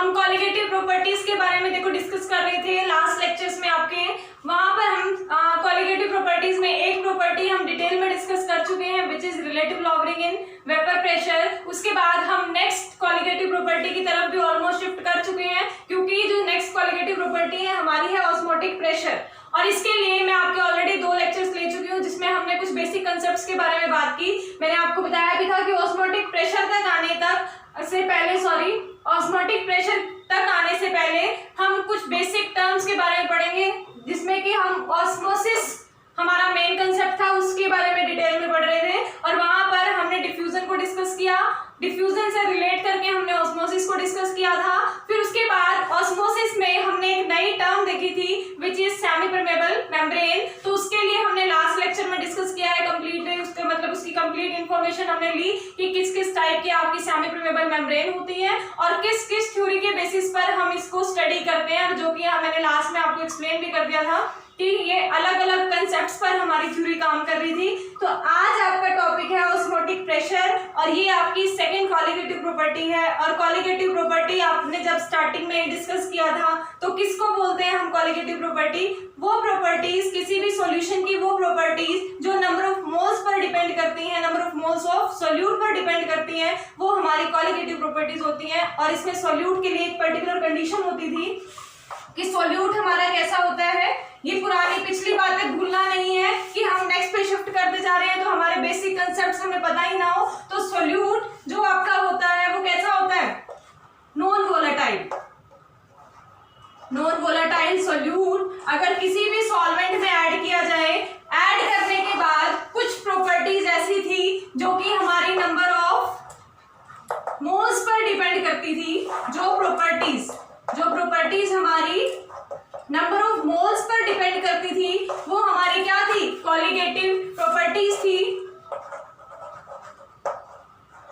हम colligative properties के बारे में देखो डिस्कस कर रहे थे लास्ट लेक्चर्स में आपके। वहां पर हम कॉलिगेटिव प्रॉपर्टीज में एक प्रॉपर्टी हम डिटेल में डिस्कस कर चुके हैं which is relative lowering in vapour pressure. उसके बाद हम नेक्स्ट कॉलिगेटिव प्रॉपर्टी की तरफ भी ऑलमोस्ट शिफ्ट कर चुके हैं, क्योंकि जो नेक्स्ट कॉलिगेटिव प्रॉपर्टी है हमारी है ऑस्मोटिक प्रेशर। और इसके लिए मैं आपके ऑलरेडी 2 लेक्चर्स ले चुकी हूँ जिसमें हमने कुछ बेसिक कंसेप्ट्स के बारे में बात की। मैंने आपको बताया भी था कि ऑस्मोटिक प्रेशर तक आने से पहले हम कुछ बेसिक टर्म्स के बारे में पढ़ेंगे, जिसमें कि हम ऑस्मोसिस हमारा मेन कंसेप्ट था उसके बारे में डिटेल में पढ़ रहे थे। और वहां पर हमने डिफ्यूजन को डिस्कस किया, डिफ्यूजन से रिलेट करके हमने ऑस्मोसिस को डिस्कस किया था। फिर उसके बाद ऑस्मोसिस में हमने एक नई टर्म देखी थी which is semi permeable membrane. तो उसके लिए हमने लास्ट लेक्चर में डिस्कस किया है कंप्लीटली, उसके मतलब उसकी कंप्लीट इंफॉर्मेशन हमने ली कि किस किस टाइप की आपकी सेमी परमेबल मेम्ब्रेन होती है और किस किस थ्योरी के बेसिस पर हम इसको स्टडी करते हैं, जो कि मैंने लास्ट में आपको एक्सप्लेन भी कर दिया था कि ये अलग अलग कंसेप्ट्स पर हमारी थ्योरी काम कर रही थी। तो आज आपका टॉपिक है ऑस्मोटिक प्रेशर और ये आपकी सेकंड कॉलिगेटिव प्रॉपर्टी है। और कॉलिगेटिव प्रॉपर्टी आपने जब स्टार्टिंग में डिस्कस किया था तो किसको बोलते हैं हम कॉलिगेटिव प्रॉपर्टी? वो प्रॉपर्टीज, किसी भी सॉल्यूशन की वो प्रॉपर्टीज जो number of moles per depend करती हैं, number of moles of solute पर डिपेंड करती हैं, वो हमारी कॉलिगेटिव प्रॉपर्टीज होती हैं। और इसमें सोल्यूट के लिए एक पर्टिकुलर कंडीशन होती थी कि सोल्यूट हमारा कैसा होता है। ये पुरानी पिछली बातें भूलना नहीं है कि हम नेक्स्ट पे शिफ्ट करते जा रहे हैं तो हमारे बेसिक कंसेप्ट्स हमें पता ही ना हो। तो सोल्यूट जो आपका होता है वो कैसा होता है? Non volatile. Non volatile solute अगर किसी भी सॉल्वेंट में ऐड किया जाए, ऐड करने के बाद कुछ प्रॉपर्टीज ऐसी थी जो कि हमारी number of moles per depend करती थी। जो प्रॉपर्टीज हमारी number of moles per depend करती थी वो हमारी क्या थी? कॉलिगेटिव प्रॉपर्टीज थी।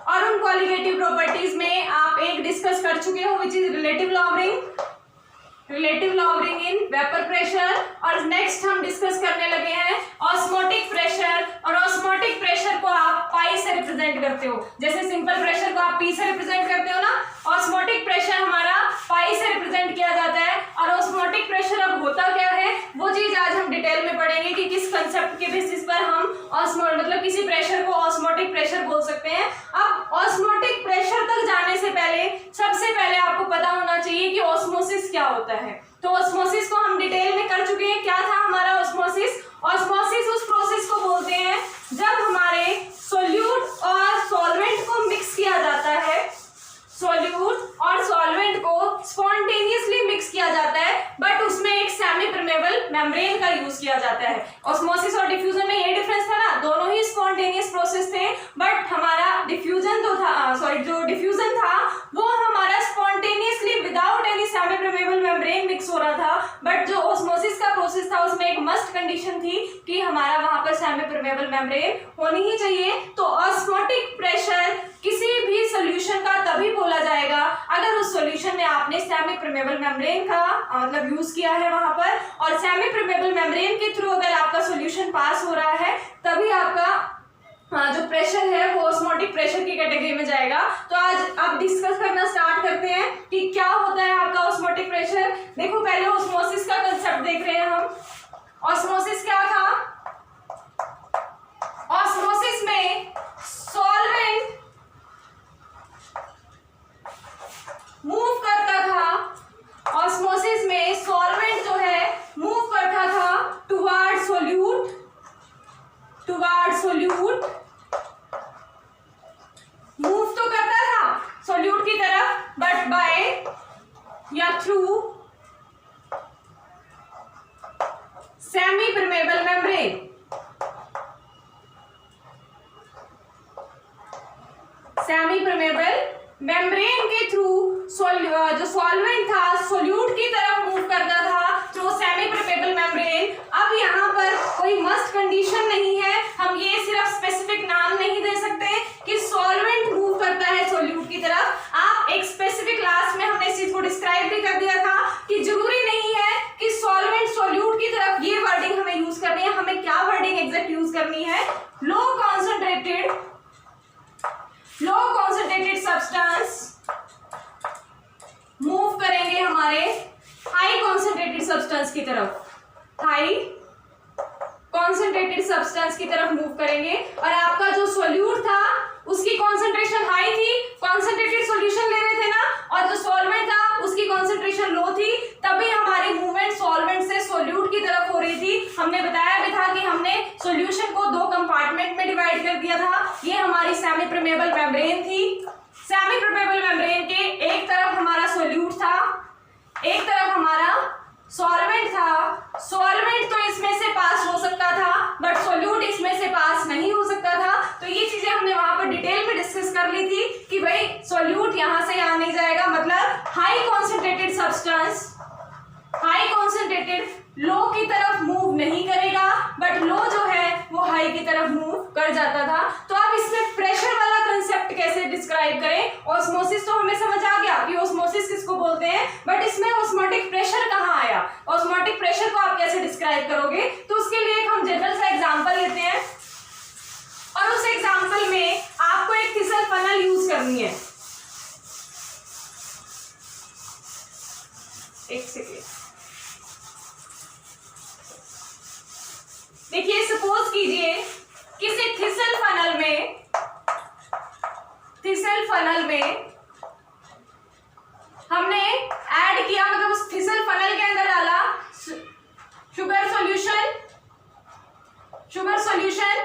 और उन कॉलिगेटिव प्रॉपर्टीज में आप एक डिस्कस कर चुके हो which is relative lowering in vapour pressure. और नेक्स्ट हम डिस्कस करने लगे हैं ऑस्मोटिक प्रेशर। और ऑस्मोटिक प्रेशर को आप पाई से रिप्रेजेंट करते हो, जैसे सिंपल प्रेशर को आप पी से रिप्रेजेंट करते हो ना, ऑस्मोटिक प्रेशर हमारा पाई से रिप्रेजेंट किया जाता है। और ऑस्मोटिक प्रेशर अब होता क्या है वो चीज आज हम डिटेल में पढ़ेंगे कि किस कंसेप्ट के बेसिस पर हम मतलब किसी प्रेशर को ऑस्मोटिक प्रेशर बोल सकते हैं। अब ऑस्मोटिक प्रेशर तक जाने से पहले सबसे पहले आपको पता होना चाहिए कि ऑस्मोसिस क्या होता है। तो ऑस्मोसिस को हम डिटेल में कर चुके हैं। क्या था हमारा ऑस्मोसिस? ऑस्मोसिस उस प्रोसेस को बोलते हैं जब हमारे सोल्यूट और सॉल्वेंट को मिक्स किया जाता है। सोल्यूट और सॉल्वेंट को स्पॉन्टेनियसली मिक्स किया जाता है, बट उसमें एक सेमी परमेबल मेम्ब्रेन का यूज किया जाता है। ऑस्मोसिस और डिफ्यूजन में ये डिफरेंस था ना, दोनों ही स्पॉन्टेनियस प्रोसेस थे, बट हमारा डिफ्यूजन जो डिफ्यूजन था वो हमारा spontaneously without any semi permeable membrane mix हो रहा था। बट जो ऑस्मोसिस का प्रोसेस था उसमें एक मस्ट कंडीशन थी कि हमारा वहां पर सेमी परमेबल मेम्ब्रेन होनी ही चाहिए। तो ऑस्मोटिक प्रेशर किसी भी सोल्यूशन का तभी बोला जाएगा अगर उस सॉल्यूशन में आपने सेमी परमेबल मेम्ब्रेन का मतलब यूज किया है वहां पर, और सेमी परमेबल मेम्ब्रेन के थ्रू अगर आपका सॉल्यूशन पास हो रहा है तभी आपका जो प्रेशर है वो ऑस्मोटिक प्रेशर की कैटेगरी में जाएगा। तो आज आप डिस्कस करना स्टार्ट करते हैं कि क्या होता है आपका ऑस्मोटिक प्रेशर। देखो पहले ऑस्मोसिस का कंसेप्ट देख रहे हैं हम। ऑस्मोसिस क्या था? ऑस्मोसिस में सॉल्वेंट मूव करता था। ऑस्मोसिस में सॉल्वेंट जो है मूव करता था टुवर्ड सोल्यूट मूव तो करता था सोल्यूट की तरफ, बट बाय या through semi permeable membrane. Semi permeable membrane के थ्रू जो सॉल्वेंट था सोल्यूट की तरफ मूव करता था थ्रू सेमी परमेबल मेम्ब्रेन। अब यहाँ पर कोई मस्ट कंडीशन नहीं है, हम ये सिर्फ स्पेसिफिक नाम नहीं दे सकते कि सॉल्वेंट मूव करता है सोल्यूट की तरफ। आप एक स्पेसिफिक क्लास में हमने इस चीज को डिस्क्राइब भी कर दिया था कि जरूरी नहीं है कि सॉल्वेंट सोल्यूट की तरफ ये वर्डिंग हमें यूज करनी है। हमें क्या वर्डिंग एग्जैक्ट यूज करनी है? लो कॉन्सेंट्रेटेड सब्सटेंस मूव सब्सटेंस की तरफ, हाई कॉन्सेंट्रेटेड सब्सटेंस की तरफ मूव करेंगे। और आपका जो सोल्यूट था उसकी कॉन्सेंट्रेशन हाई थी, कॉन्सेंट्रेटेड सॉल्यूशन ले रहे थे ना, और जो सॉल्वेंट था उसकी कॉन्सेंट्रेशन लो थी, तभी हमारी मूवमेंट सॉल्वेंट से सोल्यूट की तरफ हो रही थी। हमने बताया भी था कि हमने सॉल्यूशन को दो कंपार्टमेंट में डिवाइड कर दिया था। ये हमारी सेमी परमेबल मेम्ब्रेन थी। सेमी परमेबल मेम्ब्रेन के एक तरफ हमारा सोल्यूट था, एक तरफ हमारा सॉल्वेंट था। सॉल्वेंट तो इसमें से पास हो सकता था बट सोल्यूट इसमें से पास नहीं हो सकता था। तो ये चीजें हमने वहां पर डिटेल में डिस्कस कर ली थी कि भाई सोल्यूट यहां से यहां नहीं जाएगा, मतलब high concentrated substance high concentrated low की तरफ मूव नहीं करेगा, बट लो जो है वो हाई की तरफ मूव कर जाता था। तो अब इसमें प्रेशर वाला कंसेप्ट कैसे डिस्क्राइब करें? ऑस्मोसिस तो हमें समझ आ गया कि ऑस्मोसिस किसको बोलते हैं, बट इसमें ऑस्मोटिक प्रेशर कहाँ आया? ऑस्मोटिक प्रेशर को आप कैसे डिस्क्राइब करोगे? तो उसके लिए हम जनरल सा एग्जांपल लेते हैं और उस एग्जांपल में आपको एक थिसल फनल यूज करनी है। एक सेकेंड, देखिए सपोज कीजिए किसी थिसल फनल में हमने ऐड किया, मतलब उस थिसल फनल के अंदर डाला शुगर सॉल्यूशन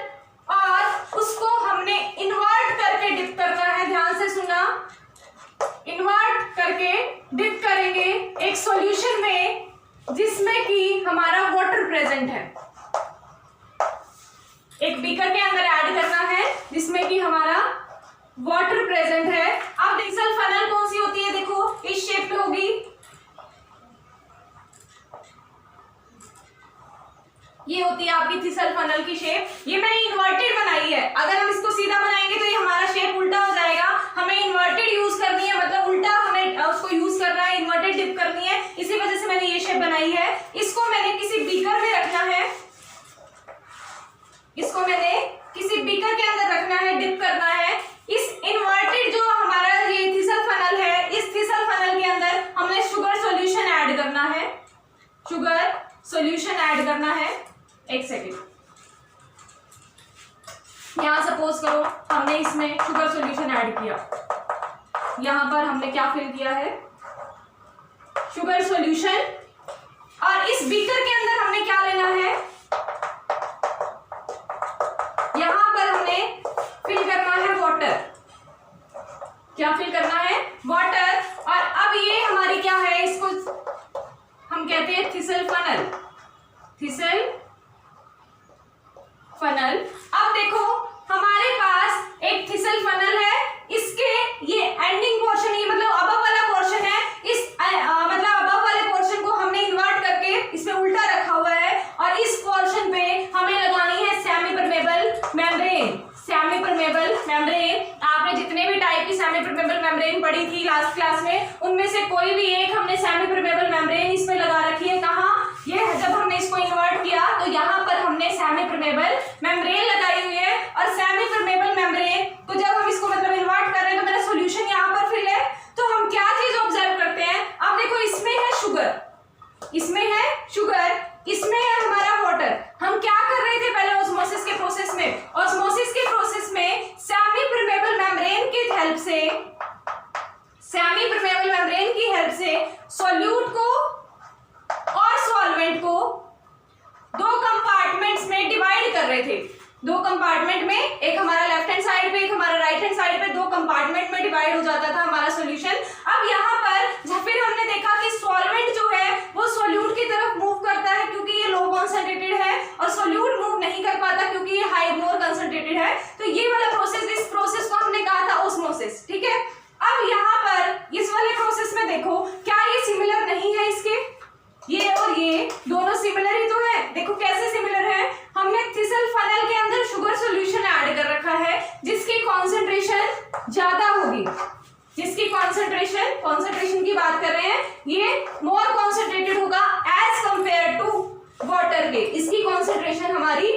और उसको हमने इन्वर्ट करके डिप करना है। ध्यान से सुनना, इन्वर्ट करके डिप करेंगे एक सॉल्यूशन में जिसमें कि हमारा वाटर प्रेजेंट है। एक बीकर के अंदर ऐड करना है जिसमें कि हमारा वाटर प्रेजेंट है। अब थिसल फनल कौन सी होती है? देखो इस शेप में होगी, ये होती है आपकी थिसल फनल की शेप। ये मैंने इन्वर्टेड बनाई है, अगर हम इसको सीधा बनाएंगे तो ये हमारा शेप उल्टा हो जाएगा। हमें इन्वर्टेड यूज करनी है, मतलब उल्टा हमें उसको यूज करना है, इन्वर्टेड डिप करनी है, इसी वजह से मैंने ये शेप बनाई है। इसको मैंने किसी बीकर में रखना है, इसको मैंने किसी बीकर के अंदर रखना है, डिप करना है। इस इन्वर्टेड जो हमारा ये थिसल फनल है, इस थिसल फनल के अंदर हमने शुगर सॉल्यूशन ऐड करना है, शुगर सॉल्यूशन ऐड करना है। एक सेकेंड, यहां सपोज करो हमने इसमें शुगर सॉल्यूशन ऐड किया, यहां पर हमने क्या फिल किया है? Sugar solution. और इस बीकर के अंदर हमने क्या लेना है? यहां पर हमने फिल करना है वाटर। क्या फिल करना है? वाटर। और अब ये हमारी क्या है? इसको हम कहते हैं थिसल फनल, थिसल फनल। अब देखो हमारे पास एक थिसल फनल है, इसके ये एंडिंग पोर्शन, ये मतलब अबव वाला पोर्शन है, इस मतलब अबव वाले पोर्शन को हमने इन्वर्ट करके इसमें उल्टा रखा हुआ है और इस पोर्शन पे हमें लगानी है semi permeable membrane. Semi permeable membrane, आपने जितने भी टाइप की सेमी परमेबल मेम्ब्रेन पढ़ी थी लास्ट क्लास में, उनमें से कोई भी एक हमने सेमी परमेबल मेम्ब्रेन इसमें लगा रखी है। कहाँ? ये जब हमने इसको इन्वर्ट किया तो यहाँ पर हमने सेमी परमेबल मेम्ब्रेन लगाई हुई है। और सेमी परमेबल मेम्ब्रेन को जब हम इसको मतलब इन्वर्ट कर रहे हैं तो मेरा सॉल्यूशन यहाँ पर फिल है, तो हम क्या चीज ऑब्जर्व करते हैं? अब देखो इसमें है शुगर, इसमें है शुगर, इसमें है हमारा वाटर। हम क्या कर रहे थे पहले ऑस्मोसिस के प्रोसेस में? ऑस्मोसिस के प्रोसेस में सेमी परमेबल मेम्ब्रेन की हेल्प से, सेमी परमेबल मेम्ब्रेन की हेल्प से सॉल्यूट को और सॉल्वेंट को दो कंपार्टमेंट्स में डिवाइड कर रहे थे। दो कंपार्टमेंट में, एक हमारा लेफ्ट हैंड साइड पे, एक हमारा राइट हैंड साइड पे, दो कंपार्टमेंट में डिवाइड हो जाता था हमारा सॉल्यूशन। अब यहाँ पर फिर हमने देखा कि सॉल्वेंट जो है वो सोल्यूट की तरफ मूव करता है क्योंकि ये लो कॉन्सेंट्रेटेड है, और सोल्यूट मूव नहीं कर पाता क्योंकि ये हाई मोर कॉन्सेंट्रेटेड है। तो ये वाला प्रोसेस, इस प्रोसेस को हमने कहा था ऑस्मोसिस। ठीक है, अब यहाँ पर इस वाले प्रोसेस में देखो, क्या ये सिमिलर नहीं है? इसके ये और ये दोनों सिमिलर ही तो है। देखो कैसे सिमिलर है? हमने थिसल फनल के अंदर शुगर सॉल्यूशन ऐड कर रखा है जिसकी कॉन्सेंट्रेशन ज्यादा होगी, जिसकी कॉन्सेंट्रेशन की बात कर रहे हैं, ये मोर कॉन्सेंट्रेटेड होगा एज कंपेयर टू वाटर के। इसकी कॉन्सेंट्रेशन हमारी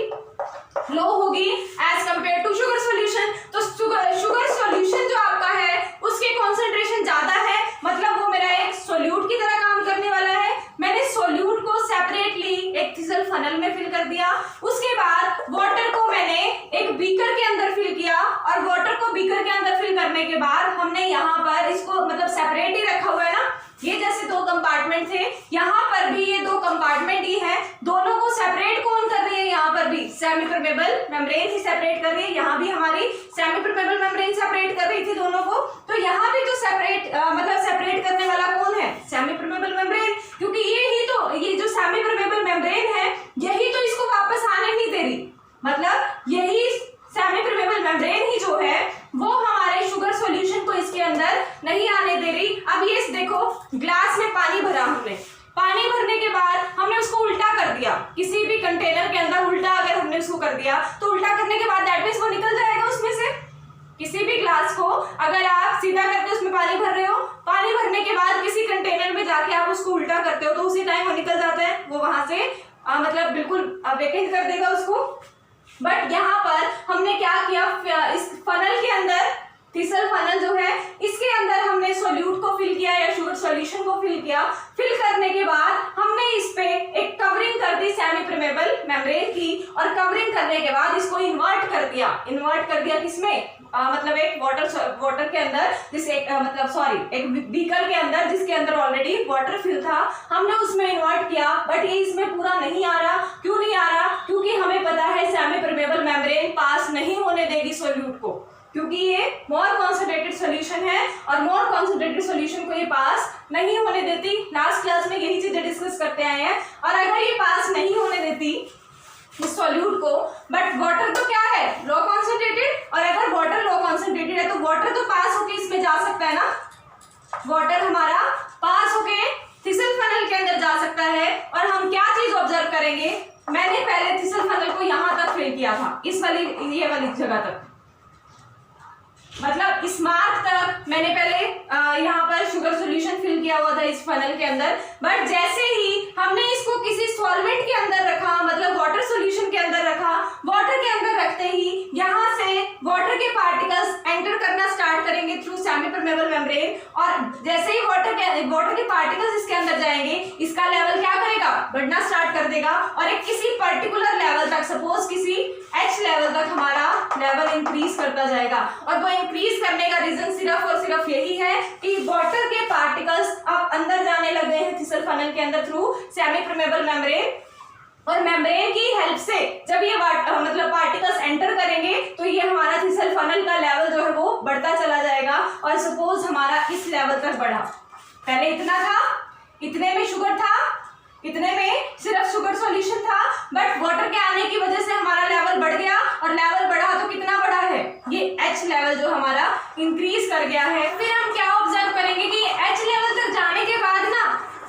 लो होगी as compare to sugar solution. तो शुगर सॉल्यूशन जो आपका है उसकी कॉन्सेंट्रेशन ज्यादा है, मतलब वो मेरा एक सोल्यूट की तरह काम करने वाला है। मैंने सोल्यूट को कर दिया। उसके बाद वाटर को मैंने एक बीकर के अंदर फिल किया और वाटर को बीकर के अंदर फिल करने के बाद हमने यहाँ पर इसको मतलब सेपरेट ही रखा हुआ है ना, ये जैसे दो कंपार्टमेंट थे, यहाँ पर भी ये दो कंपार्टमेंट ही है, दोनों को सेपरेट कौन कर रही है, यहाँ पर भी सेमी परमेबल मेम्ब्रेन ही सेपरेट कर रही है, यहाँ भी हमारी सेमी परमेबल मेम्ब्रेन सेपरेट कर रही थी दोनों को। तो यहाँ भी तो सेपरेट मतलब सेपरेट करने वाला कौन है, सेमी परमेबल मेम्ब्रेन, क्योंकि ये जो सेमी परमेबल मेम्ब्रेन है यही तो इसको वापस आने नहीं दे रही, मतलब यही सेमी परमेबल मेम्ब्रेन ही जो है वो हमारे शुगर सॉल्यूशन को इसके अंदर नहीं आने दे रही। अब ये देखो ग्लास में पानी भरा, हमने पानी भरने के बाद हमने उसको उल्टा कर दिया, किसी भी कंटेनर के अंदर उल्टा अगर हमने उसको कर दिया तो उल्टा करने के बाद दैट मींस वो निकल जाएगा उसमें से। किसी भी ग्लास को अगर आप सीधा करके उसमें पानी भर रहे हो, पानी भरने के बाद किसी कंटेनर में जाके आप उसको उल्टा करते हो तो उसी टाइम वो निकल जाता है, वो वहां से मतलब बिल्कुल वेकेंट कर देगा उसको। बट यहाँ पर हमने क्या किया, इस फनल के अंदर, थिसल फनल जो है इसके अंदर हमने सोल्यूट को फिल किया या शुगर सॉल्यूशन को फिल किया। फिल करने के बाद हमने इस पे एक कवरिंग कर दी सेमी परमेबल मेम्ब्रेन की, और कवरिंग करने के बाद इसको इन्वर्ट कर दिया किसमें, मतलब एक वाटर के अंदर, जिसे एक बीकर के अंदर जिसके अंदर ऑलरेडी वाटर फिल था, हमने उसमें इन्वर्ट किया। बट ये इसमें पूरा नहीं आ रहा, क्यों नहीं आ रहा, क्योंकि हमें पता है सेमी परमेबल मेम्ब्रेन पास नहीं होने देगी सोल्यूट को, क्योंकि ये मोर कॉन्सेंट्रेटेड सॉल्यूशन है और मोर कॉन्सेंट्रेटेड सॉल्यूशन को ये पास नहीं होने देती। लास्ट क्लास में यही चीजें डिस्कस करते आए हैं। और अगर ये पास नहीं होने देती इस सॉल्यूट को, बट वाटर तो क्या है, लो कॉन्सेंट्रेटेड, और अगर वाटर लो कॉन्सेंट्रेटेड है तो वाटर तो पास होके इसमें जा सकता है ना, वाटर हमारा पास होके थिसल फनल के अंदर जा सकता है। और हम क्या चीज ऑब्जर्व करेंगे, मैंने पहले थिसल फनल को यहाँ तक फिल किया था, ये वाली जगह तक, मतलब इस मार्क तक मैंने पहले यहाँ पर शुगर सॉल्यूशन फिल किया हुआ था इस फनल के अंदर। बट जैसे ही हमने इसको किसी सॉल्वेंट के अंदर रखा, मतलब वाटर सॉल्यूशन के अंदर रखा, वाटर के अंदर रखते ही यहाँ से वाटर के पार्टिकल्स एंटर करना स्टार्ट करेंगे थ्रू सेमी परमेबल मेम्ब्रेन, और जैसे ही वाटर के पार्टिकल्स इसके अंदर जाएंगे, इसका लेवल क्या करेगा, बढ़ना स्टार्ट कर देगा, और एक किसी पर्टिकुलर लेवल तक, सपोज किसी H लेवल तक हमारा लेवल इंक्रीज करता जाएगा। और वो इंक्रीज करने का रीजन सिर्फ और सिर्फ यही है कि वाटर के पार्टिकल्स अब अंदर जाने लगे हैं थिसल फनल के अंदर थ्रू सेमी परमेबल मेम्ब्रेन, और मेम्ब्रेन की हेल्प से जब ये मतलब पार्टिकल्स एंटर करेंगे तो ये हमारा थिसल फनल का लेवल जो है वो बढ़ता चला जाएगा। और सपोज हमारा इस लेवल तक बढ़ा, पहले इतना था, इतने में शुगर था, इतने में सिर्फ शुगर सॉल्यूशन था, बट वाटर के आने की वजह से हमारा लेवल बढ़ गया, और लेवल बढ़ा तो कितना बढ़ा है, ये H लेवल जो हमारा इंक्रीज कर गया है। फिर हम क्या ऑब्जर्व करेंगे कि H लेवल तक जाने के बाद ना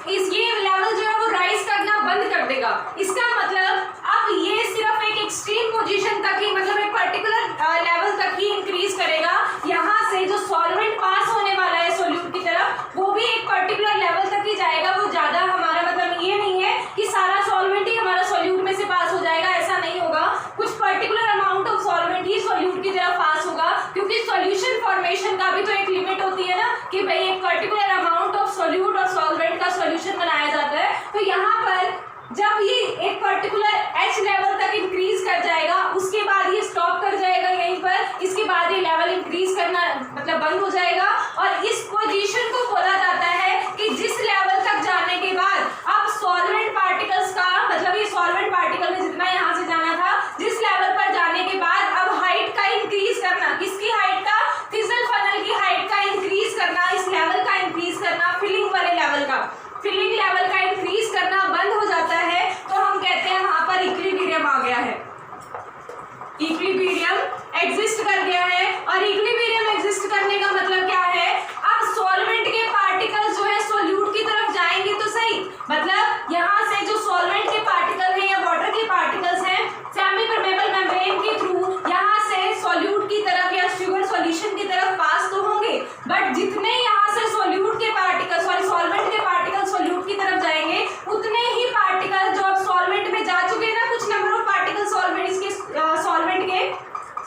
ये लेवल जो है वो राइज करना बंद कर देगा। इसका मतलब अब ये सिर्फ एक एक्सट्रीम पोजीशन तक ही, मतलब एक पर्टिकुलर लेवल तक ही इंक्रीज करेगा। यहाँ से जो सॉल्वेंट पास होने वाला है सोल्यूट की तरफ, वो भी एक पर्टिकुलर लेवल तक ही जाएगा। वो ज्यादा हमारा मतलब ये नहीं है कि सारा सॉल्वेंट ही हमारा सोल्यूट में से पास हो जाएगा, ऐसा नहीं होगा। कुछ particular amount of solvent he solute की तरफ पास होगा, क्योंकि सॉल्यूशन फॉर्मेशन का भी तो एक लिमिट होती है ना, कि भाई एक पर्टिकुलर अमाउंट ऑफ सोल्यूट और सॉल्वेंट का सॉल्यूशन बनाया जाता है। तो यहाँ पर जब ये एक पर्टिकुलर H लेवल तक इंक्रीज कर जाएगा, उसके बाद ये स्टॉप कर जाएगा यहीं पर, इसके बाद ये लेवल इंक्रीज करना मतलब बंद हो जाएगा। और इस पोजीशन को बोला जाता है कि जिस लेवल तक जाने के बाद अब सॉल्वेंट पार्टिकल्स का, मतलब ये सॉल्वेंट पार्टिकल ने जितना यहाँ से जाना था, जिस लेवल पर जाने के बाद अब हाइट का इंक्रीज करना, किसकी हाइट का, थिसल फनल की हाइट का इंक्रीज करना, इस लेवल का इंक्रीज करना, फिलिंग वाले लेवल का, फिलिंग लेवल का इंक्रीज करना बंद हो जाता है। तो हम कहते हैं वहां पर इक्विलिब्रियम आ गया है, इक्विलिब्रियम एग्जिस्ट कर गया है। और इक्विलिब्रियम एग्जिस्ट करने का मतलब क्या है, अब सॉल्वेंट के पार्टिकल्स जो है सोल्यूट की तरफ जाएंगे तो सही, मतलब यहाँ से जो सॉल्वेंट के पार्टिकल हैं या वाटर के पार्टिकल्स हैं, सेमी परमेबल मेम्ब्रेन के थ्रू यहाँ से सोल्यूट की तरफ या शुगर सॉल्यूशन की तरफ पास तो होंगे, बट जितने यहाँ से सोल्यूट के पार्टिकल सॉल्वेंट के पार्टिकल सोल्यूट की तरफ जाएंगे, उतने ही पार्टिकल जो अब सॉल्वेंट में जा चुके हैं ना, कुछ नंबर ऑफ पार्टिकल सॉल्वेंट के सॉल्वेंट के,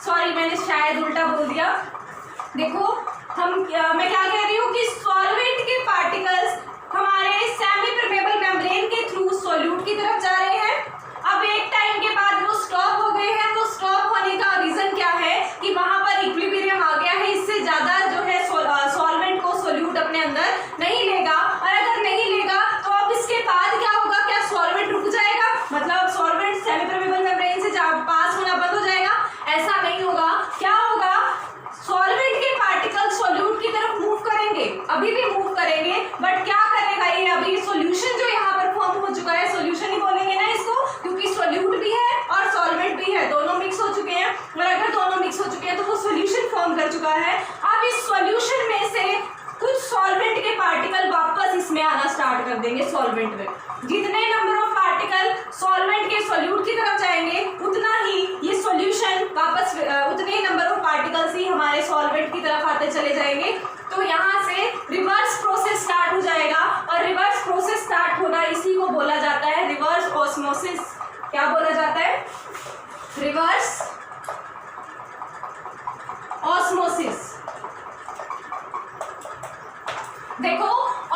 सॉरी मैंने शायद उल्टा बोल दिया, देखो मैं क्या कह रही हूँ कि सॉल्वेंट के पार्टिकल्स हमारे सेमी परमेबल मेम्ब्रेन के थ्रू सोल्यूट की तरफ जा रहे हैं। अब एक टाइम मूव करेंगे, बट क्या करेगा ये, अभी सॉल्यूशन जो यहाँ पर फॉर्म हो चुका है, सॉल्यूशन ही बोलेंगे ना इसको, क्योंकि सॉल्यूट भी है और सॉल्वेंट भी है, दोनों मिक्स हो चुके हैं, और अगर दोनों मिक्स हो चुके हैं तो वो सॉल्यूशन फॉर्म कर चुका है। अब इस सॉल्यूशन में से कुछ सॉल्वेंट के पार्टिकल वापस इसमें आना स्टार्ट कर देंगे सॉल्वेंट में। जितने नंबर ऑफ पार्टिकल सॉल्वेंट के सॉल्यूट की तरफ जाएंगे, उतना ही ये सॉल्यूशन वापस उतने ही नंबर ऑफ पार्टिकल्स ही हमारे सॉल्वेंट की तरफ आते चले जाएंगे। तो यहाँ से रिवर्स प्रोसेस स्टार्ट हो जाएगा, और रिवर्स प्रोसेस स्टार्ट होना इसी को बोला जाता है रिवर्स ऑस्मोसिस। क्या बोला जाता है? Reverse osmosis. देखो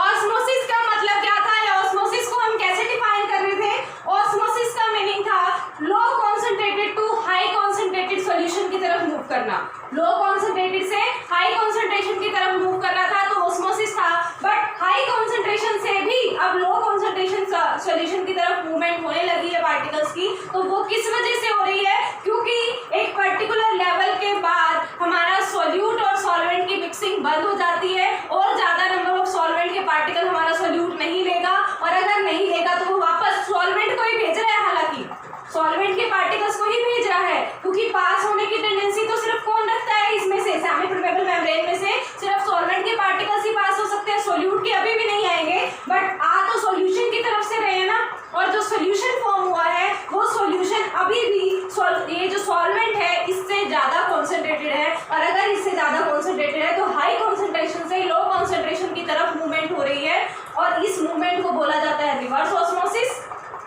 ऑस्मोसिस का मतलब क्या था, या ऑस्मोसिस को हम कैसे डिफाइन कर रहे थे? ऑस्मोसिस का मीनिंग था low concentrated to high concentrated solution की तरफ मूव करना। लो कॉन्सेंट्रेटेड से हाई कॉन्सेंट्रेशन की तरफ मूव करना था, तो ऑस्मोसिस था। बट हाई कॉन्सेंट्रेशन से भी अब लो कॉन्सेंट्रेशन सॉल्यूशन की तरफ मूवमेंट होने लगी है पार्टिकल्स की। तो वो किस वजह से हो रही है? क्योंकि एक पर्टिकुलर लेवल के बाद हमारा सॉल्यूट और सॉल्वेंट की मिक्सिंग बंद हो जाती है, और ज्यादा नंबर ऑफ सॉल्वेंट के पार्टिकल हमारा सॉल्यूट नहीं लेगा, और अगर नहीं लेगा तो वो वापस सॉल्वेंट को ही भेज रहा है, हालांकि सॉल्वेंट के पार्टिकल्स को ही भेज रहा है, क्योंकि पास होने की टेंडेंसी तो सिर्फ कौन रखता है इसमें से, सेमी परमेबल मेम्ब्रेन में से सिर्फ सॉल्वेंट के पार्टिकल्स ही पास हो सकते हैं, सॉल्यूट के अभी भी नहीं आएंगे। बट आ तो सॉल्यूशन की तरफ से रहे हैं ना, और जो सॉल्यूशन फॉर्म हुआ है वो सॉल्यूशन अभी भी ये जो सॉल्वेंट है इससे ज्यादा कॉन्सेंट्रेटेड है, और अगर इससे ज्यादा कॉन्सेंट्रेटेड है तो हाई कॉन्सेंट्रेशन से लो कॉन्सेंट्रेशन की तरफ मूवमेंट हो रही है, और इस मूवमेंट को बोला जाता है रिवर्स ऑस्मोसिस।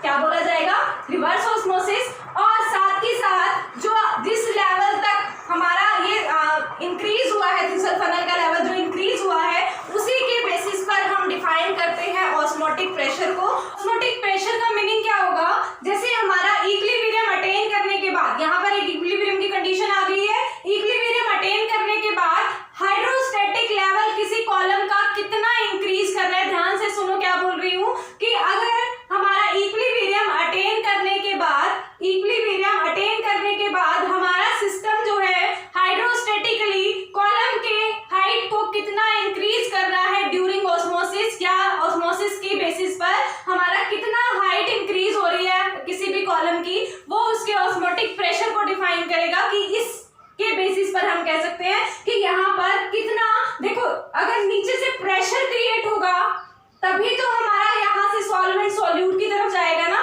क्या बोला जाएगा? Reverse osmosis. और साथ ही साथ जो जिस लेवल तक हमारा ये इंक्रीज हुआ है, थिसल फनल का लेवल जो इंक्रीज हुआ है, उसी के बेसिस पर हम डिफाइन करते हैं ऑस्मोटिक प्रेशर को। ऑस्मोटिक प्रेशर का मीनिंग क्या होगा? जैसे हमारा इक्विलिब्रियम अटेन करने के बाद, यहाँ पर एक इक्विलिब्रियम की कंडीशन आ गई है, इक्विलिब्रियम अटेन करने के बाद हाइड्रोस्टैटिक लेवल किसी कॉलम का कितना इंक्रीज कर रहा है, ध्यान से सुनो क्या बोल रही हूँ, कि अगर हमारा इक्विलिब्रियम अटेन करने के बाद हमारा सिस्टम जो है हाइड्रोस्टैटिकली कॉलम के हाइट को कितना इंक्रीज कर रहा है ड्यूरिंग ऑस्मोसिस, या ऑस्मोसिस की बेसिस पर हमारा कितना हाइट इंक्रीज हो रही है किसी भी कॉलम की, वो उसके ऑस्मोटिक प्रेशर को डिफाइन करेगा। कि इस के बेसिस पर हम कह सकते हैं कि यहाँ पर कितना, देखो अगर नीचे से प्रेशर क्रिएट होगा तभी तो हमारा यहाँ से सॉल्वेंट सॉल्यूट की तरफ जाएगा ना।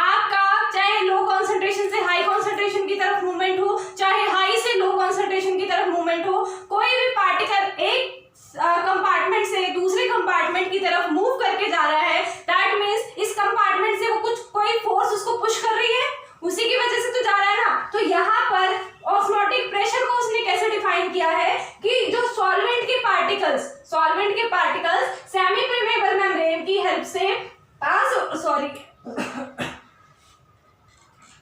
आपका चाहे लो कॉन्सेंट्रेशन से हाई कॉन्सेंट्रेशन की तरफ मूवमेंट हो, चाहे हाई से लो कॉन्सेंट्रेशन की तरफ मूवमेंट हो, कोई भी पार्टिकल एक कंपार्टमेंट से दूसरे कंपार्टमेंट की तरफ मूव करके जा रहा है, दैट मीन्स इस कंपार्टमेंट से वो कोई फोर्स उसको पुश कर रही है, उसी की वजह से तो जा रहा है ना। तो यहाँ पर ऑस्मोटिक प्रेशर को उसने कैसे डिफाइन किया है कि जो सॉल्वेंट के पार्टिकल्स सेमी परमेबल मेम्ब्रेन की हेल्प से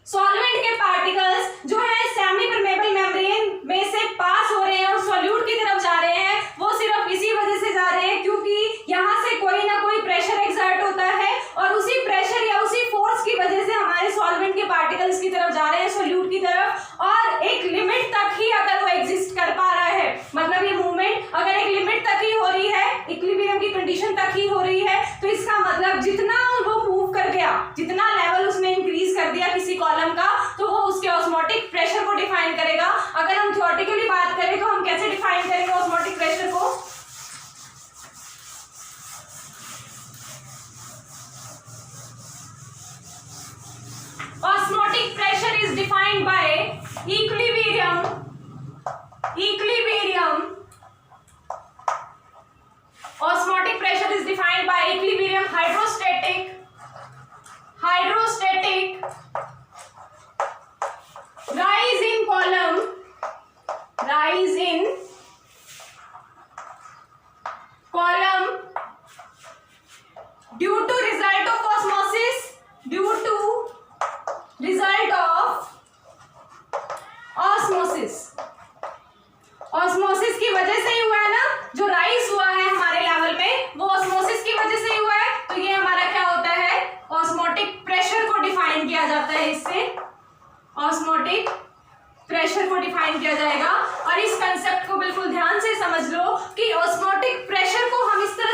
सॉल्वेंट के पार्टिकल्स जो है सेमी परमेबल मेम्ब्रेन में से पास हो रहे हैं और सॉल्यूट की तरफ जा रहे हैं, वो सिर्फ इसी वजह से जा रहे हैं क्योंकि यहाँ से कोई ना कोई प्रेशर एक्सर्ट होता है, और उसी प्रेशर या उसी फोर्स की वजह से हमारे सॉल्वेंट के पार्टिकल्स की तरफ जा रहे हैं, सॉल्यूट की तरफ। और एक लिमिट तक ही अगर वो एग्जिस्ट कर पा रहा है, मतलब ये मूवमेंट अगर एक लिमिट तक ही हो रही है, इक्विलिब्रियम की कंडीशन तक ही हो रही है, तो इसका मतलब जितना वो मूव कर गया, जितना लेवल उसने इंक्रीज कर दिया किसी कॉलम का, तो वो उसके ऑस्मोटिक प्रेशर को डिफाइन करेगा। अगर हम थ्योरेटिकली बात करें तो हम कैसे डिफाइन करेंगे ऑस्मोटिक प्रेशर को? Osmotic pressure is defined by equilibrium. Osmotic pressure is defined by equilibrium, hydrostatic, rise in column due to result of osmosis, osmosis की वजह से ही हुआ है ना, जो राइज हुआ है हमारे लेवल में वो ऑस्मोसिस की वजह से ही हुआ है। तो ये हमारा क्या होता है, ऑस्मोटिक प्रेशर को डिफाइन किया जाता है, इससे ऑस्मोटिक प्रेशर को डिफाइन किया जाएगा। और इस कंसेप्ट को बिल्कुल ध्यान से समझ लो कि ऑस्मोटिक प्रेशर को हम इस तरह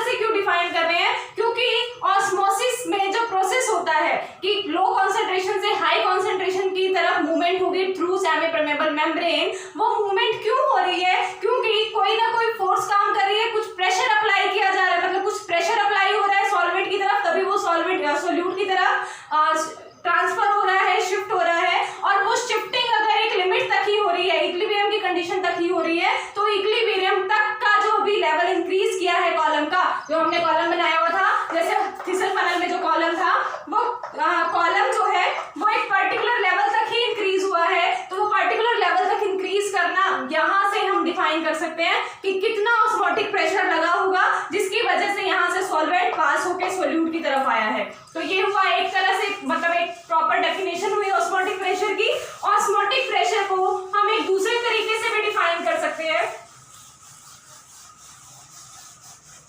कॉलम बनाया हुआ था, जैसे थिसल फनल में जो कॉलम था वो कॉलम जो है वो एक पर्टिकुलर लेवल तक ही इंक्रीज हुआ है, तो वो पर्टिकुलर लेवल तक इंक्रीज करना यहाँ से हम डिफाइन कर सकते हैं कि कितना ऑस्मोटिक प्रेशर लगा होगा जिसकी वजह से यहाँ से सॉल्वेंट पास होकर सोल्यूट की तरफ आया है। तो ये हुआ एक तरह से मतलब एक प्रॉपर डेफिनेशन हुई ऑस्मोटिक प्रेशर की। ऑस्मोटिक प्रेशर को हम एक दूसरे तरीके से भी डिफाइन कर सकते हैं।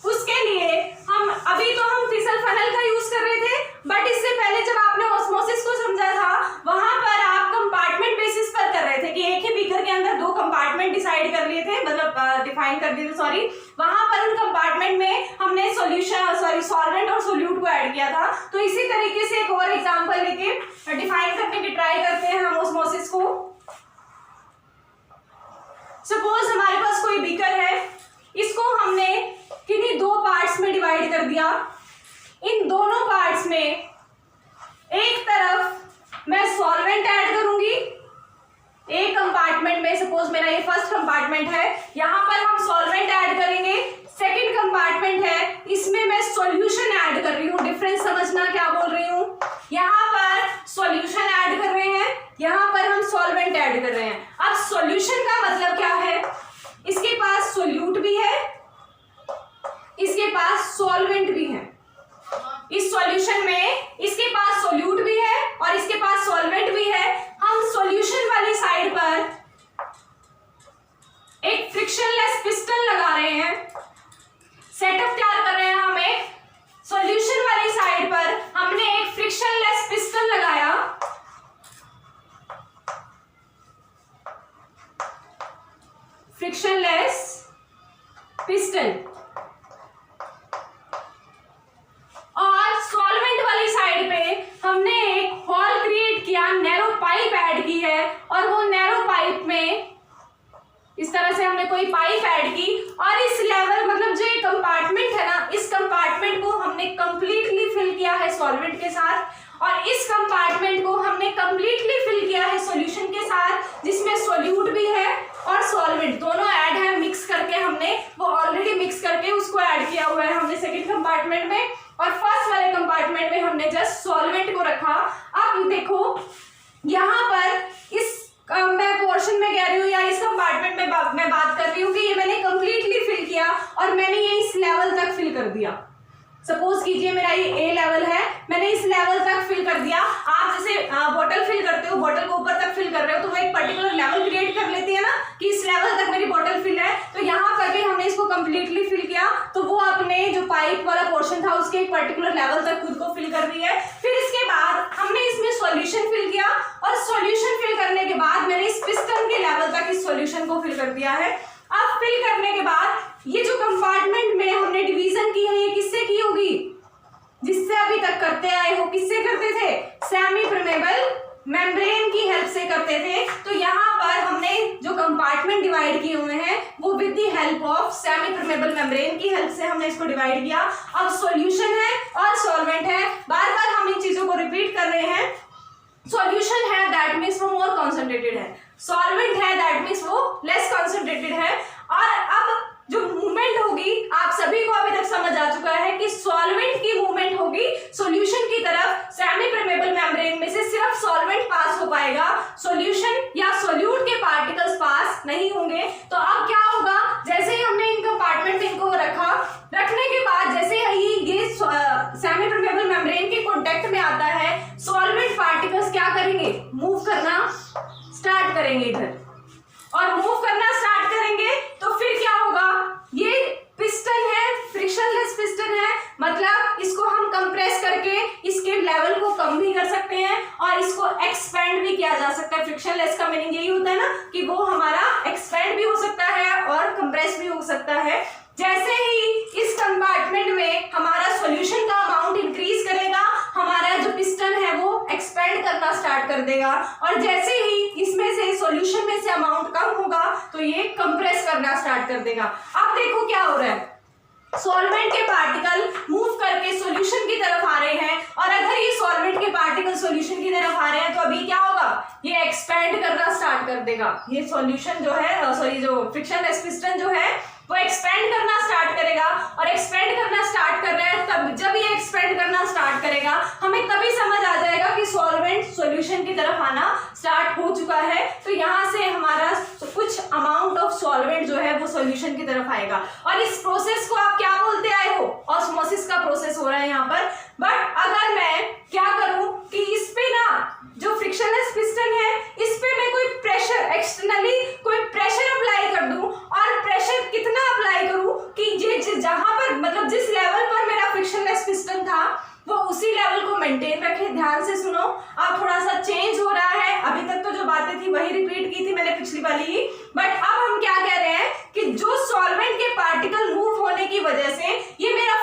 उसके लिए हम अभी तो हम थिसल फनल का यूज कर रहे थे, बट इससे पहले जब आपने ऑस्मोसिस को समझा था वहां पर आप कंपार्टमेंट बेसिस पर कर रहे थे कि एक ही बीकर के अंदर 2 कंपार्टमेंट डिसाइड कर लिए थे, मतलब डिफाइन कर दिए थे, सॉरी। वहां पर उन कंपार्टमेंट में हमने सॉल्वेंट और सोल्यूट को ऐड किया था। तो इसी तरीके से एक और एग्जांपल लेके डिफाइन करने की ट्राई करते हैं हम ऑस्मोसिस को। सपोज हमारे पास कोई बीकर है, इसको हमने किन्हीं 2 पार्ट्स में डिवाइड कर दिया। इन दोनों पार्ट्स में एक तरफ मैं सॉल्वेंट ऐड करूंगी, एक कंपार्टमेंट में सपोज मेरा ये फर्स्ट कंपार्टमेंट है, यहां पर हम सॉल्वेंट ऐड करेंगे। सेकंड कंपार्टमेंट है, इसमें मैं सॉल्यूशन ऐड कर रही हूँ। डिफरेंस समझना क्या बोल रही हूँ, यहाँ पर सॉल्यूशन ऐड कर रहे हैं, यहाँ पर हम सॉल्वेंट ऐड कर रहे हैं। अब सॉल्यूशन का मतलब क्या है, इसके पास सोल्यूट भी है, इसके पास सॉल्वेंट भी है। इस सॉल्यूशन में इसके पास सोल्यूट भी है और इसके पास सॉल्वेंट भी है। हम सॉल्यूशन वाली साइड पर एक फ्रिक्शनलेस पिस्टन लगा रहे हैं, सेटअप तैयार कर रहे हैं। हम एक सॉल्यूशन वाली साइड पर हमने एक फ्रिक्शनलेस पिस्टन लगाया, फ्रिक्शनलेस पिस्टन, और सॉल्वेंट वाली साइड पे हमने एक होल क्रिएट किया, नैरो पाइप ऐड की है, और वो नैरो पाइप में इस तरह से हमने कोई पाइप ऐड की, और इस लेवल मतलब जो ये कंपार्टमेंट है ना, इस कंपार्टमेंट को हमने कंप्लीटली फिल किया है सॉल्वेंट के साथ, और इस कंपार्टमेंट को हमने कंप्लीटली फिल किया है सॉल्यूशन के साथ, जिसमें सोल्यूट भी है और सॉल्वेंट दोनों ऐड है। मिक्स करके हमने वो ऑलरेडी मिक्स करके उसको ऐड किया हुआ है हमने सेकंड कंपार्टमेंट में, और फर्स्ट वाले कंपार्टमेंट में हमने जस्ट सॉल्वेंट को रखा। अब देखो यहाँ पर इस मैं पोर्शन में कह रही हूँ या इस कंपार्टमेंट में मैं बात कर रही हूँ कि ये मैंने कंप्लीटली फिल किया और मैंने ये इस लेवल तक फिल कर दिया। सपोज कीजिए मेरा ये ए लेवल है, मैंने इस लेवल तक फिल कर दिया। आप जैसे बॉटल फिल करते हो, बॉटल को ऊपर तक फिल कर रहे हो तो वो एक पर्टिकुलर लेवल क्रिएट कर लेती है ना कि इस लेवल तक मेरी बॉटल फिल है। तो यहाँ पर भी हमने इसको कंप्लीटली फिल किया, तो वो अपने जो पाइप वाला पोर्शन था उसके एक पर्टिकुलर लेवल तक खुद को फिल कर रही है। फिर इसके बाद हमने इसमें सॉल्यूशन फिल किया, और सॉल्यूशन फिल करने के बाद मैंने इस पिस्टन के लेवल तक इस सॉल्यूशन को फिल कर दिया है। अब फिल करने के बाद ये जो कंपार्टमेंट में हमने डिवीजन की है, ये किससे की होगी, जिससे अभी तक करते आए हो, किससे करते थे, सेमी परमेबल मेम्ब्रेन की हेल्प से करते थे। तो यहाँ पर हमने जो कंपार्टमेंट डिवाइड किए हुए हैं वो with the help of semi permeable membrane की हेल्प से हमने इसको डिवाइड किया। अब सॉल्यूशन है और सॉल्वेंट है, बार बार हम इन चीजों को रिपीट कर रहे हैं। सॉल्यूशन है दैट मीन्स वो मोर कॉन्सेंट्रेटेड है, सॉल्वेंट है दैट मीन्स वो लेस कॉन्सेंट्रेटेड है। और अब जो मूवमेंट होगी आप सभी को अभी तक समझ आ चुका है कि सॉल्वेंट की मूवमेंट होगी सॉल्यूशन की तरफ। सेमी परमेबल मेम्ब्रेन में से सिर्फ सॉल्वेंट पास हो पाएगा, सॉल्यूशन या सोल्यूट के पार्टिकल्स पास नहीं होंगे। तो अब क्या होगा, जैसे ही हमने इन कंपार्टमेंट में इनको रखा, रखने के बाद जैसे ही ये सेमी परमेबल मेम्ब्रेन के कांटेक्ट में आता है, सॉल्वेंट पार्टिकल्स क्या करेंगे, मूव करना स्टार्ट करेंगे इधर, और मूव करना स्टार्ट करेंगे तो फिर क्या होगा, ये पिस्टन है, फ्रिक्शनलेस पिस्टन है, मतलब इसको हम कंप्रेस करके इसके लेवल को कम भी कर सकते हैं और इसको एक्सपेंड भी किया जा सकता है। फ्रिक्शनलेस का मीनिंग यही होता है ना कि वो हमारा एक्सपेंड भी हो सकता है और कंप्रेस भी हो सकता है। जैसे ही इस कंपार्टमेंट में हमारा सॉल्यूशन का अमाउंट इंक्रीज करेगा, हमारा जो पिस्टन है वो एक्सपेंड करना स्टार्ट कर देगा, और जैसे ही इसमें से सॉल्यूशन में से अमाउंट कम होगा तो ये कंप्रेस करना स्टार्ट कर देगा। अब देखो क्या हो रहा है, सॉल्वेंट के पार्टिकल मूव करके सॉल्यूशन की तरफ आ रहे हैं, और अगर ये सॉल्वेंट के पार्टिकल सॉल्यूशन की तरफ आ रहे हैं तो अभी क्या होगा, ये एक्सपेंड करना स्टार्ट कर देगा। ये सॉल्यूशन जो है जो फ्रिक्शनलेस पिस्टन जो है वो एक्सपेंड करना स्टार्ट करेगा, और एक्सपेंड करना स्टार्ट कर रहा है, तब जब ये एक्सपेंड करना स्टार्ट करेगा हमें तभी समझ आ जाएगा कि सॉल्वेंट सॉल्यूशन की तरफ आना स्टार्ट हो चुका है। तो यहाँ से हमारा कुछ अमाउंट ऑफ सॉल्वेंट जो है वो सॉल्यूशन की तरफ आएगा, और इस प्रोसेस को आप क्या बोलते आए हो, ऑस्मोसिस का प्रोसेस हो रहा है यहाँ पर। बट अगर मैं क्या करूं कि इस पे ना जो फ्रिक्शनलेस पिस्टन है इस पे मैं कोई प्रेशर एक्सटर्नली कोई प्रेशर अप्लाई कर दूं, और प्रेशर कितना अप्लाई करूं कि जहां पर मतलब जिस लेवल पर मेरा फ्रिक्शनलेस पिस्टन था वो उसी लेवल को मेंटेन रखे। ध्यान से सुनो, अब थोड़ा सा चेंज हो रहा है, अभी तक तो जो बातें थी वही रिपीट की थी मैंने पिछली वाली ही, बट अब हम क्या कह रहे हैं कि जो सॉल्वेंट के पार्टिकल मूव होने की वजह से ये मेरा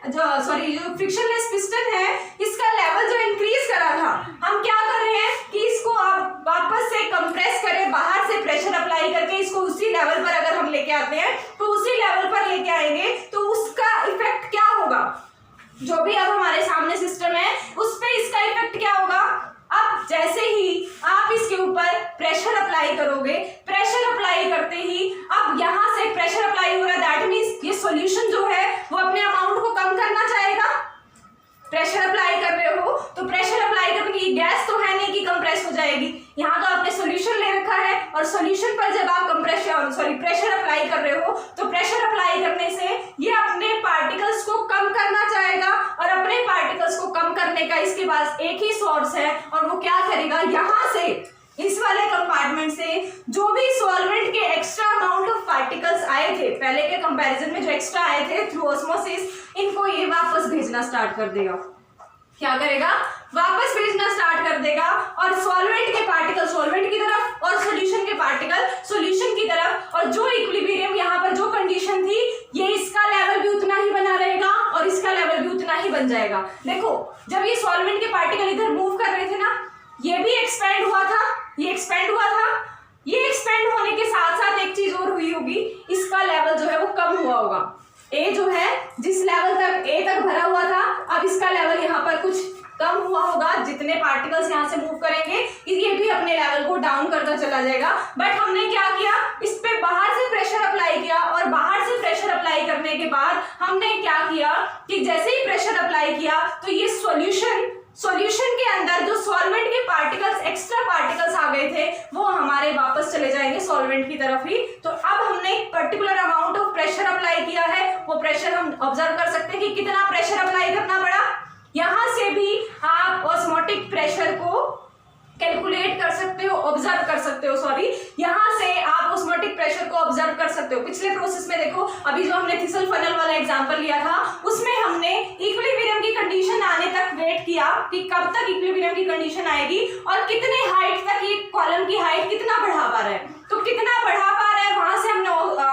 जो फ्रिक्शनलेस पिस्टन है इसका लेवल जो इंक्रीज करा था, हम क्या कर रहे हैं कि इसको आप वापस से कंप्रेस करें, बाहर से प्रेशर अप्लाई करके इसको उसी लेवल पर अगर हम लेके आते हैं तो उसी लेवल पर लेके आएंगे तो उसका इफेक्ट क्या होगा, जो भी अब हमारे सामने सिस्टम है उस पे इसका इफेक्ट क्या होगा। अब जैसे ही आप इसके ऊपर प्रेशर अप्लाई करोगे, प्रेशर अप्लाई करते ही अब यहाँ से प्रेशर अप्लाई हो रहा है, दैट मींस ये सॉल्यूशन जो है वो अपने अमाउंट को कम करना चाहेगा। प्रेशर अप्लाई कर रहे हो तो प्रेशर अप्लाई करने की गैस तो है नहीं कि कंप्रेस हो जाएगी, यहाँ तो आपने सॉल्यूशन ले रखा है, और सॉल्यूशन पर जब आप प्रेशर अप्लाई कर रहे हो तो प्रेशर अप्लाई करने से ये अपने पार्टिकल्स को कम करना चाहेगा, और अपने पार्टिकल्स को कम करने का इसके पास एक ही सोर्स है, और वो क्या करेगा, यहाँ से इस वाले कंपार्टमेंट से जो भी सॉल्वेंट के एक्स्ट्रा अमाउंट ऑफ पार्टिकल्स आए थे पहले के कंपैरिजन में, जो एक्स्ट्रा आए थे थ्रू ऑस्मोसिस, इनको ये वापस भेजना स्टार्ट कर देगा। क्या करेगा, वापस भेजना स्टार्ट कर देगा, और सॉल्वेंट के पार्टिकल सॉल्वेंट की तरफ और सॉल्यूशन के पार्टिकल सॉल्यूशन की तरफ, और जो इक्विलिब्रियम यहाँ पर जो कंडीशन थी ये इसका लेवल भी उतना ही बना रहेगा और इसका लेवल भी उतना ही बन जाएगा। देखो जब ये सॉल्वेंट के पार्टिकल इधर मूव कर रहे थे ना, ये भी एक्सपेंड हुआ था, ये एक्सपेंड हुआ था, ये एक्सपेंड होने के साथ साथ एक चीज और हुई होगी, इसका लेवल जो है वो कम हुआ होगा। ए जो है जिस लेवल तक ए तक भरा हुआ था, अब इसका लेवल यहाँ पर कुछ कम हुआ होगा, जितने पार्टिकल्स यहाँ से मूव करेंगे ये भी अपने लेवल को डाउन करता चला जाएगा। बट हमने क्या किया, इस पे बाहर से प्रेशर अप्लाई किया, और बाहर से प्रेशर अप्लाई करने के बाद हमने क्या किया कि जैसे ही प्रेशर अप्लाई किया तो ये सॉल्यूशन के अंदर जो सॉल्वेंट के पार्टिकल्स एक्स्ट्रा पार्टिकल्स आ गए थे वो हमारे वापस चले जाएंगे सॉल्वेंट की तरफ ही। तो अब हमने एक particular amount of pressure apply किया है, वो प्रेशर हम ऑब्जर्व कर सकते हैं कि कितना प्रेशर अप्लाई करना पड़ा। यहां से भी आप ऑस्मोटिक प्रेशर को कैलकुलेट कर सकते हो, ऑब्जर्व कर सकते हो, सॉरी, यहां से आप ऑस्मोटिक प्रेशर को ऑब्जर्व कर सकते हो। पिछले प्रोसेस में देखो, अभी जो हमने थिसल फनल वाला एग्जांपल लिया था उसमें हमने इक्विलिब्रियम की कंडीशन आने तक वेट किया कि कब तक इक्विलिब्रियम की कंडीशन आएगी और कितने हाइट तक ये कॉलम की हाइट कितना बढ़ा पा रहा है। तो कितना बढ़ा पा रहा है वहां से हमने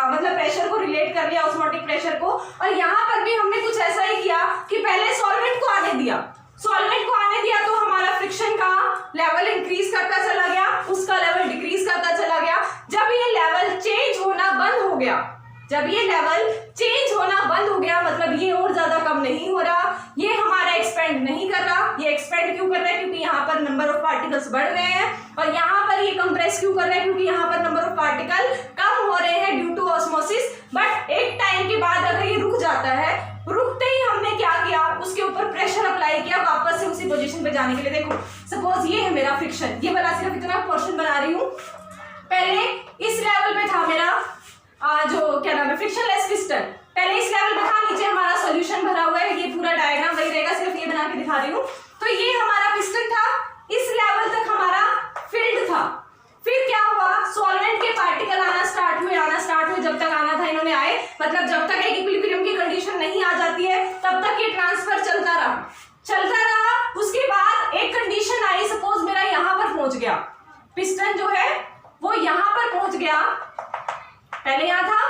मतलब प्रेशर को रिलेट कर लिया ऑस्मोटिक प्रेशर को, और यहाँ पर भी हमने कुछ ऐसा ही किया कि पहले सॉल्वेंट को आने दिया, सॉल्वेंट को आने दिया तो हमारा फ्रिक्शन का लेवल इंक्रीज करता चला गया, उसका लेवल डिक्रीज करता चला गया। जब ये लेवल चेंज होना बंद हो गया, जब ये लेवल चेंज होना बंद हो गया मतलब ये और ज्यादा कम नहीं हो रहा, ये हमारा एक्सपेंड नहीं कर रहा। ये एक्सपेंड क्यों कर रहा है, क्योंकि यहाँ पर नंबर ऑफ पार्टिकल्स बढ़ रहे हैं, और यहाँ पर ये कंप्रेस क्यों कर रहा है, क्योंकि यहाँ पर नंबर ऑफ पार्टिकल कम हो रहे हैं ड्यू टू ऑस्मोसिस। बट एक टाइम के बाद अगर ये रुक जाता है, रुकते ही हमने क्या किया, उसके ऊपर प्रेशर अप्लाई किया वापस से उसी पोजीशन पे जाने के लिए। देखो सपोज ये है मेरा फ्रिक्शन, ये वाला सिर्फ इतना पोर्शन बना रही हूँ, पहले इस लेवल पे था मेरा जो क्या नाम है फ्रिक्शनलेस पिस्टन, पहले इस लेवल पे था, नीचे हमारा सॉल्यूशन भरा हुआ है, ये पूरा डायग्राम वही रहेगा, सिर्फ ये बना के दिखा रही हूँ। तो ये हमारा पिस्टन था, इस लेवल तक हमारा फील्ड था। फिर क्या हुआ, सॉल्वेंट के पार्टिकल आना स्टार्ट हुए, जब तक आना था इन्होंने आए, मतलब जब तक एक इक्विलिब्रियम की कंडीशन नहीं आ जाती है तब तक ये ट्रांसफर चलता रहा। उसके बाद एक कंडीशन आई, सपोज मेरा यहाँ पर पहुंच गया, पिस्टन जो है वो यहाँ पर पहुंच गया, पहले यहाँ था,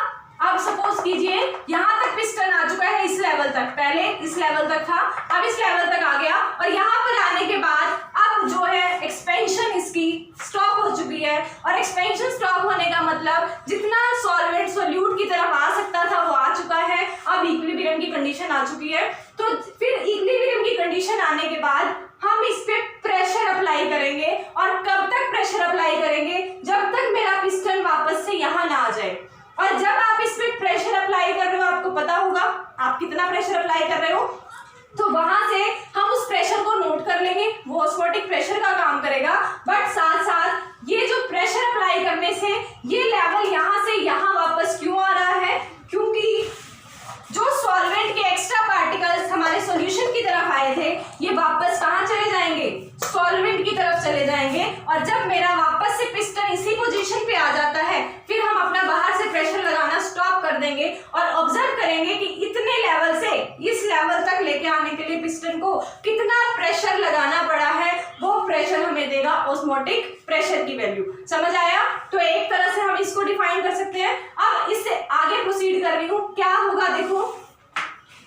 अब सपोज कीजिए यहाँ तक पिस्टन आ चुका है इस लेवल तक, पहले इस लेवल तक था, अब इस लेवल तक आ गया, और यहाँ पर आने के बाद अब जो है एक्सपेंशन इसकी स्टॉप हो चुकी है। और एक्सपेंशन स्टॉप होने का मतलब जितना सॉल्वेंट सोल्यूट की तरफ आ सकता था वो आ चुका है, अब इक्विलिब्रियम की कंडीशन आ चुकी है। तो फिर इक्विलिब्रियम की कंडीशन आने के बाद हम इस पे प्रेशर अप्लाई करेंगे, और कब तक प्रेशर अप्लाई करेंगे, जब तक मेरा पिस्टन वापस से यहाँ ना आ जाए। और जब आप इस पे प्रेशर अप्लाई कर रहे हो, आपको पता होगा आप कितना प्रेशर अप्लाई कर रहे हो, तो वहां से हम उस प्रेशर को नोट कर लेंगे, वो ऑस्मोटिक प्रेशर का काम करेगा। बट साथ साथ ये जो प्रेशर अप्लाई करने से ये लेवल यहां से यहां वापस क्यों आ रहा है, क्योंकि जो सॉल्वेंट के एक्स्ट्रा पार्टिकल्स हमारे सॉल्यूशन की तरफ आए थे, ये वापस कहां चले जाएंगे, सॉल्वेंट की तरफ चले जाएंगे। और जब मेरा वापस से पिस्टन इसी पोजीशन पे आ जाता है, फिर हम अपना बाहर से प्रेशर लगाना स्टॉप कर देंगे और ऑब्जर्व करेंगे कि इतने लेवल से इस लेवल तक लेके आने के लिए पिस्टन को कितना प्रेशर लगाना पड़ा है, वो प्रेशर हमें देगा ऑस्मोटिक प्रेशर की वैल्यू। समझ आया? तो एक तरह से हम इसको डिफाइन कर सकते हैं। अब इससे आगे प्रोसीड कर रही हूं, क्या होगा देखो,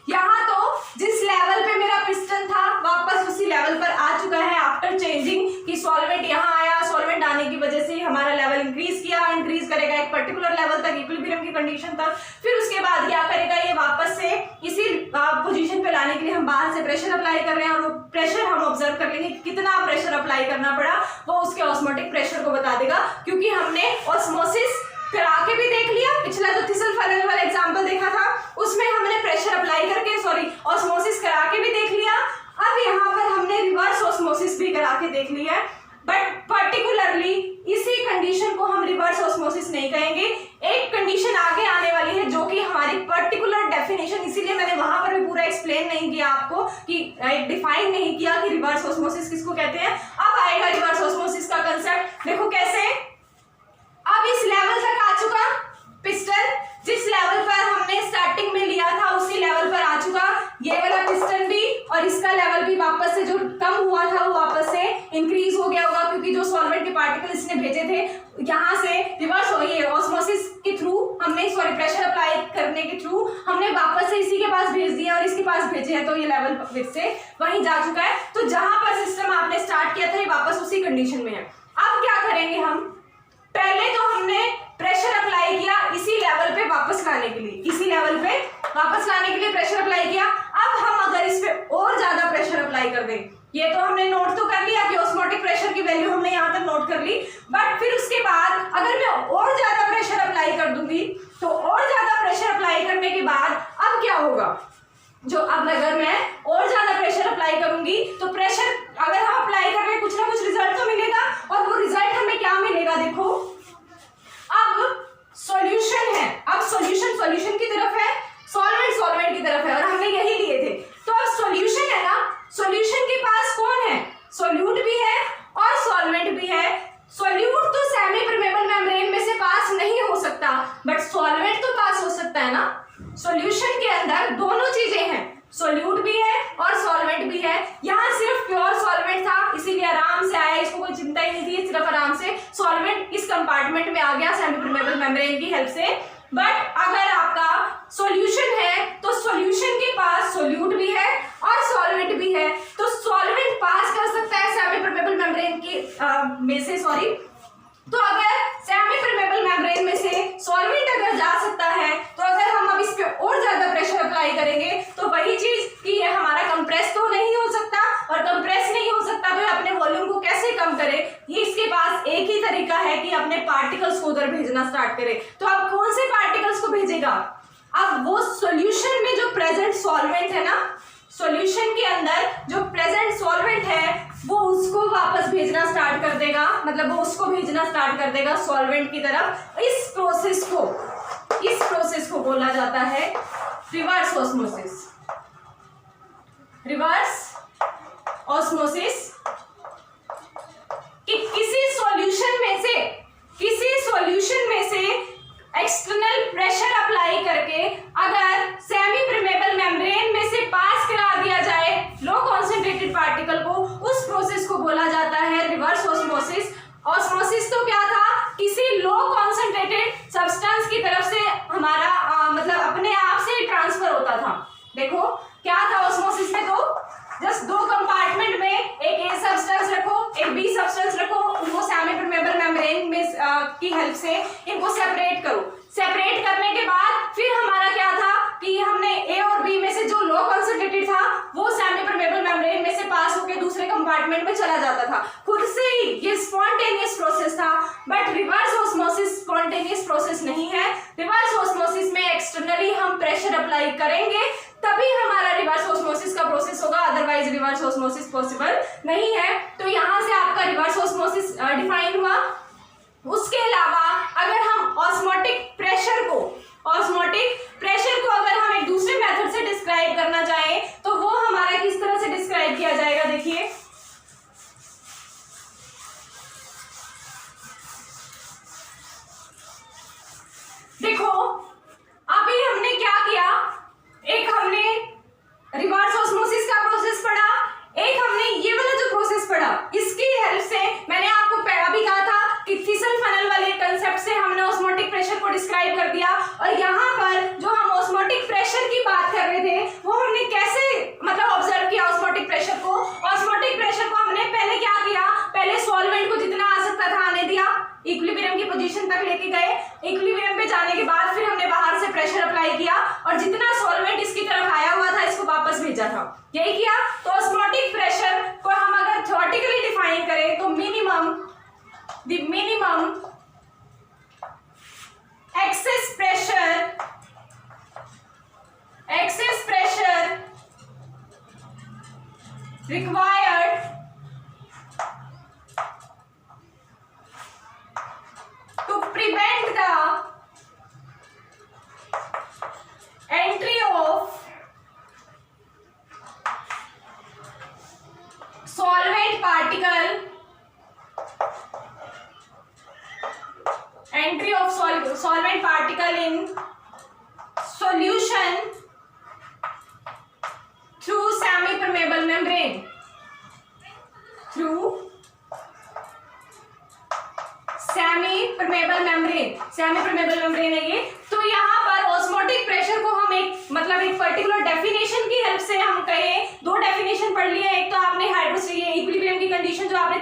यहाँ तो जिस लेवल पे मेरा पिस्टन था वापस उसी लेवल पर आ चुका है आफ्टर चेंजिंग, कि सॉल्वेंट यहाँ आया, सॉल्वेंट आने की वजह से हमारा लेवल इंक्रीज किया, इंक्रीज करेगा एक पर्टिकुलर लेवल तक, इक्विलिब्रियम की कंडीशन तक। फिर उसके बाद क्या करेगा, ये वापस से इसी पोजीशन पे लाने के लिए हम बाहर से प्रेशर अप्लाई कर रहे हैं, और वो प्रेशर हम ऑब्जर्व कर लेंगे कितना प्रेशर अप्लाई करना पड़ा, वो उसके ऑस्मोटिक प्रेशर को बता देगा। क्योंकि हमने ऑस्मोसिस करा के भी देख लिया, पिछला जो थिसल फनल वाला एग्जांपल देखा था उसमें हमने प्रेशर अप्लाई करके ऑस्मोसिस करा के भी देख लिया। अब यहाँ पर हमने रिवर्स ऑस्मोसिस भी करा के देख लिया है, बट पर्टिकुलरली इसी कंडीशन को हम रिवर्स ऑस्मोसिस नहीं कहेंगे। एक कंडीशन आगे आने वाली है जो कि हमारी पर्टिकुलर डेफिनेशन, इसीलिए मैंने वहां पर भी पूरा एक्सप्लेन नहीं किया आपको, कि डिफाइन नहीं किया कि रिवर्स ऑस्मोसिस किसको कहते हैं। अब आएगा रिवर्स ऑस्मोसिस का कंसेप्ट, देखो कैसे। अब इस लेवल तक आ चुका पिस्टन, जिस लेवल पर हमने स्टार्टिंग में लिया था उसी लेवल पर आ चुका ये वाला पिस्टन भी, और इसका लेवल भी वापस से जो कम हुआ था वो वापस से इंक्रीज हो गया होगा, क्योंकि जो सॉल्वेंट के पार्टिकल इसने भेजे थे यहाँ से रिवर्स हो, ये ऑस्मोसिस के थ्रू हमने प्रेशर अप्लाई करने के थ्रू हमने वापस से इसी के पास भेज दिया और इसके पास भेजे हैं, तो ये लेवल फिर से वहीं जा चुका है। तो जहां पर सिस्टम आपने स्टार्ट किया था ये वापस उसी कंडीशन में है। अब क्या करेंगे हम, पहले तो हमने प्रेशर अप्लाई किया इसी लेवल पे वापस लाने के लिए, इसी लेवल पे वापस लाने के लिए प्रेशर अप्लाई किया। अब हम अगर इस पे और ज्यादा प्रेशर अप्लाई कर दें, ये तो हमने नोट तो कर लिया कि ऑस्मोटिक प्रेशर की वैल्यू हमने यहाँ तक नोट कर ली, बट फिर उसके बाद अगर मैं और ज्यादा प्रेशर अप्लाई कर दूंगी, तो और ज्यादा प्रेशर अप्लाई करने के बाद अब क्या होगा, जो अब अगर मैं और ज्यादा प्रेशर अप्लाई करूंगी तो प्रेशर अगर हम अप्लाई कर रहे हैं कुछ ना कुछ रिजल्ट तो मिलेगा, और वो रिजल्ट हमें क्या मिलेगा, देखो अब सॉल्यूशन है, अब सॉल्यूशन की तरफ है, सॉल्वेंट की तरफ है, और हमने यही लिए थे। तो अब सॉल्यूशन है ना, सॉल्यूशन के पास कौन है, सोल्यूट भी है और सॉल्वेंट भी है। सोल्यूट तो सेमी परमेबल मेम्ब्रेन में से पास नहीं हो सकता, बट सॉल्वेंट तो पास हो सकता है ना। सॉल्यूशन के अंदर दोनों चीजें हैं, सोल्यूट भी है और सॉल्वेंट भी है। यहाँ सिर्फ प्योर सॉल्वेंट था इसीलिए आराम से आया, इसको कोई चिंता ही नहीं थी, सिर्फ आराम से सॉल्वेंट इस कंपार्टमेंट में आ गया सेमी परमेबल मेम्ब्रेन की हेल्प से। बट अगर आपका सॉल्यूशन है तो सॉल्यूशन के पास सोल्यूट भी है और सॉल्वेंट भी है, तो सॉल्वेंट पास कर सकता है सेमी परमेबल मेम्ब्रेन की में से, तो अगर सेमी परमेबल मेम्ब्रेन में से सॉल्वेंट अगर जा सकता है, तो अगर हम अब इस पे और ज्यादा प्रेशर अप्लाई करेंगे तो वही चीज कि ये हमारा कंप्रेस तो नहीं हो सकता, और कंप्रेस नहीं हो सकता तो अपने वॉल्यूम को कैसे कम करे, ये इसके पास एक ही तरीका है कि अपने पार्टिकल्स को उधर भेजना स्टार्ट करे। तो अब कौन से पार्टिकल्स को भेजेगा, अब वो सॉल्यूशन में जो प्रेजेंट सॉल्वेंट है ना, सॉल्यूशन के अंदर जो प्रेजेंट सॉल्वेंट है वो उसको वापस भेजना स्टार्ट कर देगा, मतलब वो उसको भेजना स्टार्ट कर देगा सॉल्वेंट की तरफ। इस प्रोसेस को बोला जाता है रिवर्स ऑस्मोसिस। रिवर्स ऑस्मोसिस कि किसी सॉल्यूशन में से एक्सटर्नल प्रेशर अप्लाई करके अगर सेमी परमेबल मेम्ब्रेन में से पास करा दिया जाए लो कॉन्सेंट्रेटेड पार्टिकल को, उस प्रोसेस को बोला जाता है रिवर्स ऑस्मोसिस। ऑस्मोसिस तो क्या था, किसी लो कॉन्सेंट्रेटेड सब्सटेंस की तरफ से हमारा मतलब अपने आप से ट्रांसफर होता था। देखो क्या था ऑस्मोसिस में, तो जस्ट दो कंपार्टमेंट में एक ए सब्सटेंस रखो, एक बी सब्सटेंस रखो, उनको सेमी परमेबल मेम्ब्रेन में की हेल्प से इनको सेपरेट करो। सेपरेट करने के बाद फिर हमारा क्या था कि हमने ए और बी में से जो लो कॉन्सेंट्रेटेड था वो सेमी परमेबल मेम्ब्रेन में से पास होकर दूसरे कंपार्टमेंट में चला जाता था, खुद से ही। ये स्पॉन्टेनियस प्रोसेस था, but reverse osmosis spontaneous process नहीं है। Reverse otherwise reverse osmosis possible नहीं है। तो यहाँ से आपका रिवर्स ऑस्मोसिस डिफाइन हुआ। उसके अलावा अगर हम ऑस्मोटिक प्रेशर को अगर हम एक दूसरे मेथड से डिस्क्राइब करना चाहें तो वो हमारा किस तरह से डिस्क्राइब किया जाएगा, देखिए। देखो अभी हमने क्या किया, एक हमने रिवर्स ऑस्मोसिस का प्रोसेस पढ़ा, एक हमने ये वाला जो प्रोसेस पढ़ा, इसकी हेल्प से मैंने आपको अभी कहा था कि थिसल फनल वाले कंसेप्ट से हमने ऑस्मोटिक प्रेशर को डिस्क्राइब कर दिया। और यहाँ पर जो हम ऑस्मोटिक प्रेशर की बात कर रहे थे वो हमने कैसे मतलब ऑब्जर्व किया ऑस्मोटिक प्रेशर को। ऑस्मोटिक प्रेशर को हमने पहले क्या किया, पहले सॉल्वेंट को जितना आ सकता था आने दिया, इक्विलिब्रियम की पोजीशन तक लेके गए। इक्विलिब्रियम पे जाने के बाद फिर हमने बाहर से प्रेशर अप्लाई किया और जितना सॉल्वेंट इसकी तरफ आया हुआ था इसको वापस भेजा था, यही किया। तो ऑस्मोटिक प्रेशर को हम अगर थ्योरेटिकली डिफाइन करें तो minimum excess pressure required to prevent the entry of solvent particle in solution through semi-permeable membrane है ये। तो यहाँ पर ऑस्मोटिक प्रेशर को हम एक पर्टिकुलर डेफिनेशन की हेल्प से हम कहें, दो डेफिनेशन पढ़ लिए। एक तो आपने इक्विलिब्रियम की कंडीशन जो आपने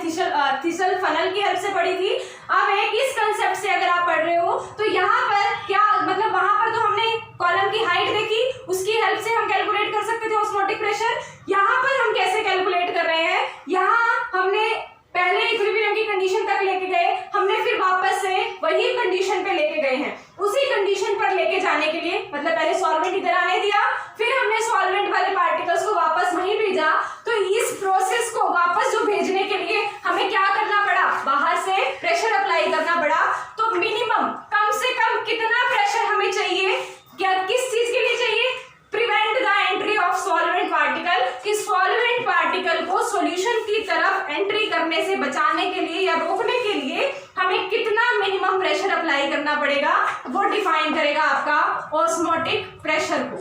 थिसल फनल की हेल्प से पढ़ी थी। अब एक इस कंसेप्ट से अगर आप पढ़ रहे हो तो यहाँ पर क्या मतलब, वहां पर तो हमने कॉलम की हाइट देखी, उसकी हेल्प से हम कैलकुलेट कर सकते थे ऑस्मोटिक प्रेशर। यहाँ पर हम कैसे कैलकुलेट कर रहे हैं, यहाँ हमने पहले इक्विलिब्रियम की कंडीशन तक लेके गए, हमने फिर वापस से वही कंडीशन पे लेके गए हैं। उसी कंडीशन पर लेके जाने के लिए मतलब पहले सॉल्वेंट इधर आने दिया, फिर हमने सॉल्वेंट वाले पार्टिकल्स को वापस वहीं भेजा। तो इस प्रोसेस को वापस जो भेजने के लिए हमें क्या करना पड़ा, बाहर से प्रेशर अप्लाई करना पड़ा। तो मिनिमम कम से कम कितना प्रेशर हमें चाहिए, क्या किस चीज के लिए चाहिए, prevent the entry of solvent particle, कि सॉल्वेंट पार्टिकल को सॉल्यूशन की तरफ एंट्री करने से बचाने के लिए या रोकने के लिए हमें कितना मिनिमम प्रेशर अप्लाई करना पड़ेगा, वो डिफाइन करेगा आपका ऑस्मोटिक प्रेशर को।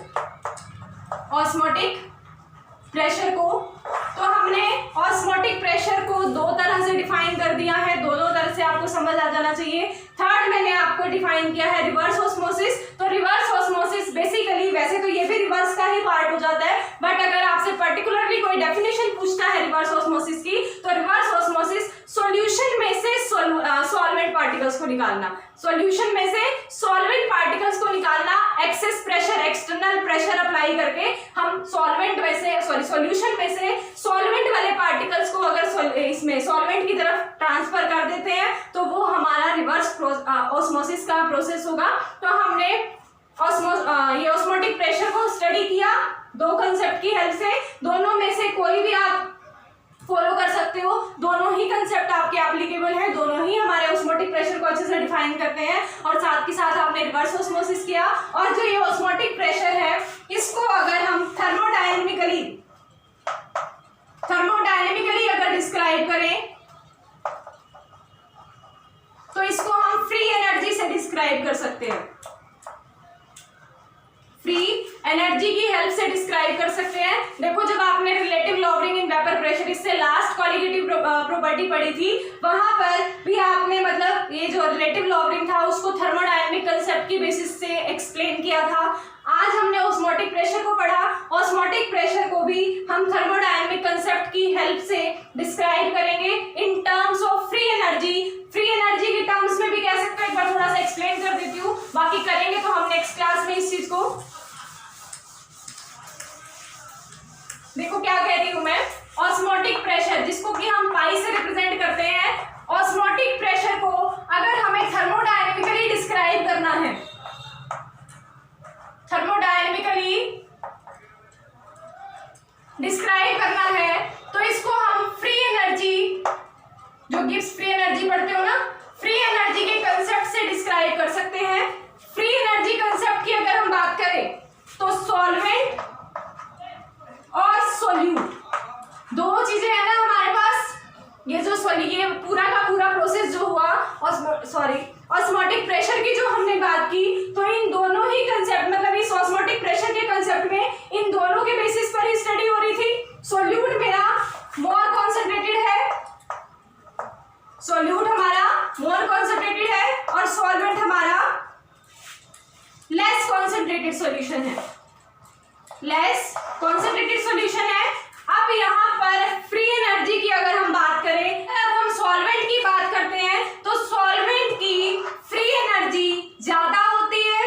ऑस्मोटिक प्रेशर को तो हमने ऑस्मोटिक प्रेशर को दो तरह से डिफाइन कर दिया है, दोनों तरह से आपको समझ आ जाना चाहिए। थर्ड मैंने आपको डिफाइन किया है रिवर्स ऑस्मोसिस। तो रिवर्स ऑस्मोसिस बेसिकली, वैसे तो ये भी रिवर्स का ही पार्ट हो जाता है, बट अगर आपसे पर्टिकुलरली कोई डेफिनेशन पूछता है रिवर्स ऑस्मोसिस की, तो रिवर्स ऑस्मोसिस सॉल्यूशन में से सॉल्वेंट पार्टिकल्स को निकालना, सॉल्यूशन में से सॉल्वेंट पार्टिकल्स को निकालना, excess pressure, external pressure apply करके हम सॉल्यूशन में से सॉल्वेंट वाले पार्टिकल्स को अगर इसमें सॉल्वेंट की तरफ ट्रांसफर कर देते हैं तो वो हमारा रिवर्स ऑस्मोसिस का प्रोसेस होगा। तो हमने ये ऑस्मोटिक प्रेशर को स्टडी किया दो कंसेप्ट की हेल्प से, दोनों में से कोई भी आप फॉलो कर सकते हो, दोनों ही कंसेप्ट आपके एप्लीकेबल है, दोनों ही हमारे ऑस्मोटिक प्रेशर को अच्छे से डिफाइन करते हैं। और साथ के साथ आपने रिवर्स ऑस्मोसिस किया। और जो ये ऑस्मोटिक प्रेशर है इसको अगर हम थर्मोडायनेमिकली अगर डिस्क्राइब करें तो इसको हम फ्री एनर्जी से डिस्क्राइब कर सकते हैं, फ्री एनर्जी की हेल्प से डिस्क्राइब कर सकते हैं। देखो जब आपने रिलेटिव लॉवरिंग इन वेपर प्रेशर, इससे लास्ट क्वालिटेटिव प्रॉपर्टी पढ़ी थी, वहां पर भी आपने मतलब ये जो रिलेटिव लॉवरिंग था उसको थर्मोडायनेमिक कंसेप्ट की बेसिस से एक्सप्लेन किया था। आज हमने ऑस्मोटिक प्रेशर को पढ़ा, ऑस्मोटिक प्रेशर को भी हम थर्मोडायनेमिक कंसेप्ट की हेल्प से डिस्क्राइब करेंगे in terms of free energy. Free energy के टर्म्स में भी कह सकते हैं, एक बार थोड़ा सा एक्सप्लेन कर देती हूँ, बाकी करेंगे तो हम नेक्स्ट क्लास में इस चीज को। देखो क्या कह रही हूं मैं, ऑस्मोटिक प्रेशर जिसको कि हम पाई से रिप्रेजेंट करते हैं, ऑस्मोटिक प्रेशर को अगर हमें थर्मोडायनेमिकली डिस्क्राइब करना है, डिस्क्राइब करना है तो इसको हम फ्री एनर्जी, जो गिब्स फ्री एनर्जी पढ़ते हो ना, फ्री एनर्जी के कंसेप्ट से डिस्क्राइब कर सकते हैं। फ्री एनर्जी कंसेप्ट की अगर हम बात करें तो सॉल्वेंट और सोल्यूट दो चीजें हैं ना हमारे पास। ये जो ये पूरा का पूरा प्रोसेस जो हुआ ऑस्मोटिक प्रेशर की जो हमने बात की, तो इन दोनों ही कंसेप्ट मतलब इस ऑस्मोटिक प्रेशर के कंसेप्ट में इन दोनों के बेसिस पर ही स्टडी हो रही थी। सोल्यूट मेरा मोर कॉन्सेंट्रेटेड है, सोल्यूट हमारा मोर कॉन्सेंट्रेटेड है और सॉल्वेंट हमारा लेस कॉन्सेंट्रेटेड सॉल्यूशन है, लेस कॉन्सेंट्रेटेड सॉल्यूशन है। अब यहाँ पर फ्री एनर्जी की अगर हम बात करें, अब हम सॉल्वेंट की बात करते हैं तो सॉल्वेंट की फ्री एनर्जी ज्यादा होती है,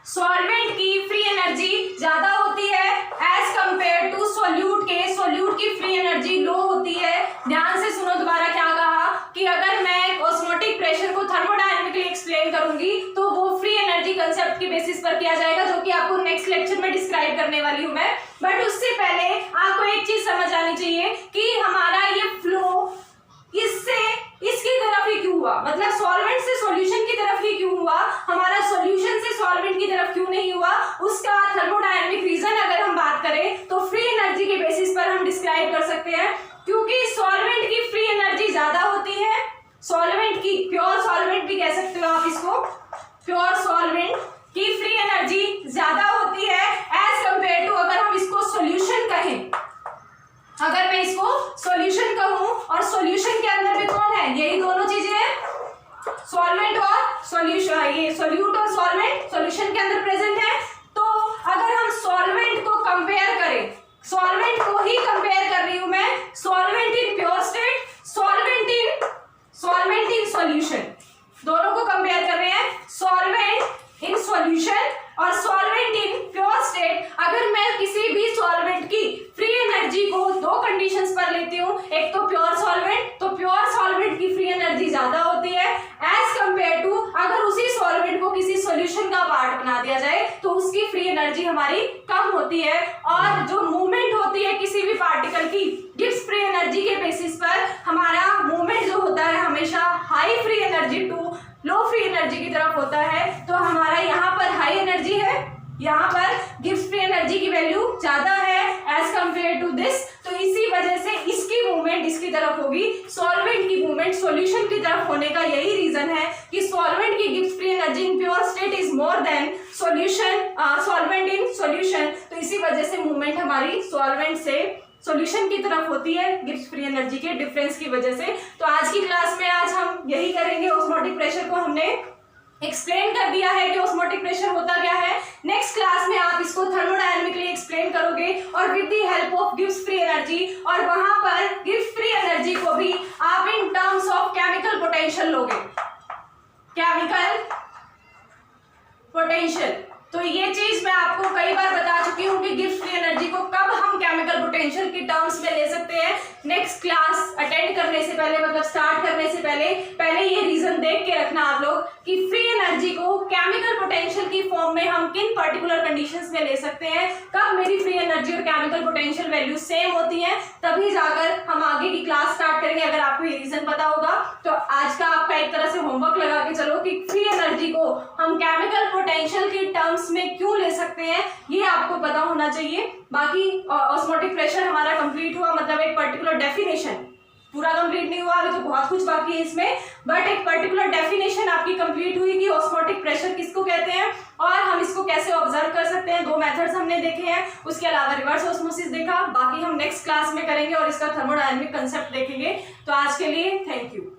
सॉल्वेंट की फ्री एनर्जी ज्यादा होती है एज कंपेयर टू सोल्यूट के। सोल्यूट की फ्री एनर्जी लो होती है। ध्यान से सुनो दोबारा क्या कहा कि अगर मैं ऑस्मोटिक प्रेशर को थर्मोडायनेमिकली एक्सप्लेन करूंगी तो वो फ्री एनर्जी कंसेप्ट के बेसिस पर किया जाएगा, जो कि आपको नेक्स्ट लेक्चर में डिस्क्राइब करने वाली हूं मैं। बट उससे पहले आपको एक चीज समझ आनी चाहिए कि हमारा ये फ्लो इससे इसकी तरफ ही क्यों हुआ, मतलब सॉल्वेंट से सॉल्यूशन की तरफ ही क्यों हुआ, हमारा सॉल्यूशन से सॉल्वेंट की तरफ क्यों नहीं हुआ। उसका थर्मोडायनेमिक रीजन अगर हम बात करें तो फ्री एनर्जी के बेसिस पर हम डिस्क्राइब कर सकते हैं, क्योंकि सॉल्वेंट की फ्री एनर्जी ज्यादा होती है। सॉल्वेंट की, प्योर सॉल्वेंट भी कह सकते हो आप इसको, प्योर सॉल्वेंट की फ्री एनर्जी ज्यादा होती है एज कंपेयर टू, अगर हम इसको सॉल्यूशन कहें, अगर मैं इसको सॉल्यूशन कहूं, और सॉल्यूशन के अंदर भी कौन है, यही दोनों चीजें हैं, सॉल्वेंट और सॉल्यूशन, ये सोल्यूट और सॉल्वेंट सॉल्यूशन के अंदर प्रेजेंट है। तो अगर हम सॉल्वेंट को कंपेयर करें, सॉल्वेंट को ही कंपेयर कर रही हूं मैं, solvent in pure state, solvent in solution, दोनों को कंपेयर कर रहे हैं, सॉल्वेंट इन सॉल्यूशन और सॉल्वेंट इन प्योर स्टेट। अगर मैं किसी भी सॉल्वेंट की फ्री एनर्जी को दो कंडीशंस पर लेती हूँ, एक तो प्योर सॉल्वेंट, तो प्योर सॉल्वेंट की फ्री एनर्जी ज्यादा होती है एज कंपेयर टू अगर उसी सॉल्वेंट को किसी सॉल्यूशन का पार्ट बना दिया जाए तो उसकी फ्री एनर्जी हमारी कम होती है। और जो मूवमेंट होती है किसी भी पार्टिकल की गिब्स फ्री एनर्जी के बेसिस पर, हमारा मूवमेंट जो होता है हमेशा high free energy to low free energy की तरफ होता है। तो हमारा यहाँ पर हाई एनर्जी है, यहाँ पर गिब्स फ्री एनर्जी की वैल्यू ज्यादा है एज कंपेयर टू दिस, तो इसी वजह से इसकी मूवमेंट इसकी तरफ होगी, सॉल्वेंट की मूवमेंट सॉल्यूशन की तरफ होने का यही रीजन है कि सॉल्वेंट की Gibbs free energy in pure state is more than solvent in solution. तो इसी वजह से मूवमेंट हमारी सॉल्वेंट से सॉल्यूशन की तरफ होती है गिब्स फ्री एनर्जी के डिफरेंस की वजह से। तो आज की क्लास में आज हम यही करेंगे, ऑस्मोटिक प्रेशर को हमने एक्सप्लेन कर दिया है कि ऑस्मोटिक प्रेशर होता क्या है। नेक्स्ट क्लास में आप इसको थर्मोडायनेमिकली एक्सप्लेन करोगे और with the help of Gibbs free energy, और वहां पर गिब्स फ्री एनर्जी को भी आप in terms of chemical potential लोगे, केमिकल पोटेंशियल। तो ये चीज मैं आपको कई बार बता चुकी हूँ कि गिब्स फ्री एनर्जी को कब हम केमिकल पोटेंशियल की टर्म्स में ले सकते हैं। नेक्स्ट क्लास अटेंड करने से पहले, मतलब स्टार्ट करने से पहले ये रीजन देख के रखना आप लोग कि फ्री एनर्जी को केमिकल पोटेंशियल की फॉर्म में हम किन पर्टिकुलर कंडीशंस में ले सकते हैं, कब मेरी फ्री एनर्जी और केमिकल पोटेंशियल वैल्यू सेम होती है, तभी जाकर हम आगे की क्लास स्टार्ट करेंगे। अगर आपको ये रीजन पता होगा तो आज का आपका एक तरह से होमवर्क लगा के चलो कि फ्री एनर्जी को हम केमिकल पोटेंशियल की टर्म्स में क्यों ले सकते हैं, ये आपको पता होना चाहिए। बाकी ऑस्मोटिक प्रेशर हमारा कंप्लीट हुआ, मतलब एक पर्टिकुलर डेफिनेशन, पूरा कंप्लीट नहीं हुआ, अभी तो बहुत कुछ बाकी है इसमें, बट एक पर्टिकुलर डेफिनेशन आपकी कंप्लीट हुई कि ऑस्मोटिक प्रेशर किसको कहते हैं और हम इसको कैसे ऑब्जर्व कर सकते हैं। दो मेथड्स हमने देखे हैं, उसके अलावा रिवर्स ऑस्मोसिस देखा, बाकी हम नेक्स्ट क्लास में करेंगे और इसका थर्मोडायनेमिक कंसेप्ट देखेंगे। तो आज के लिए थैंक यू।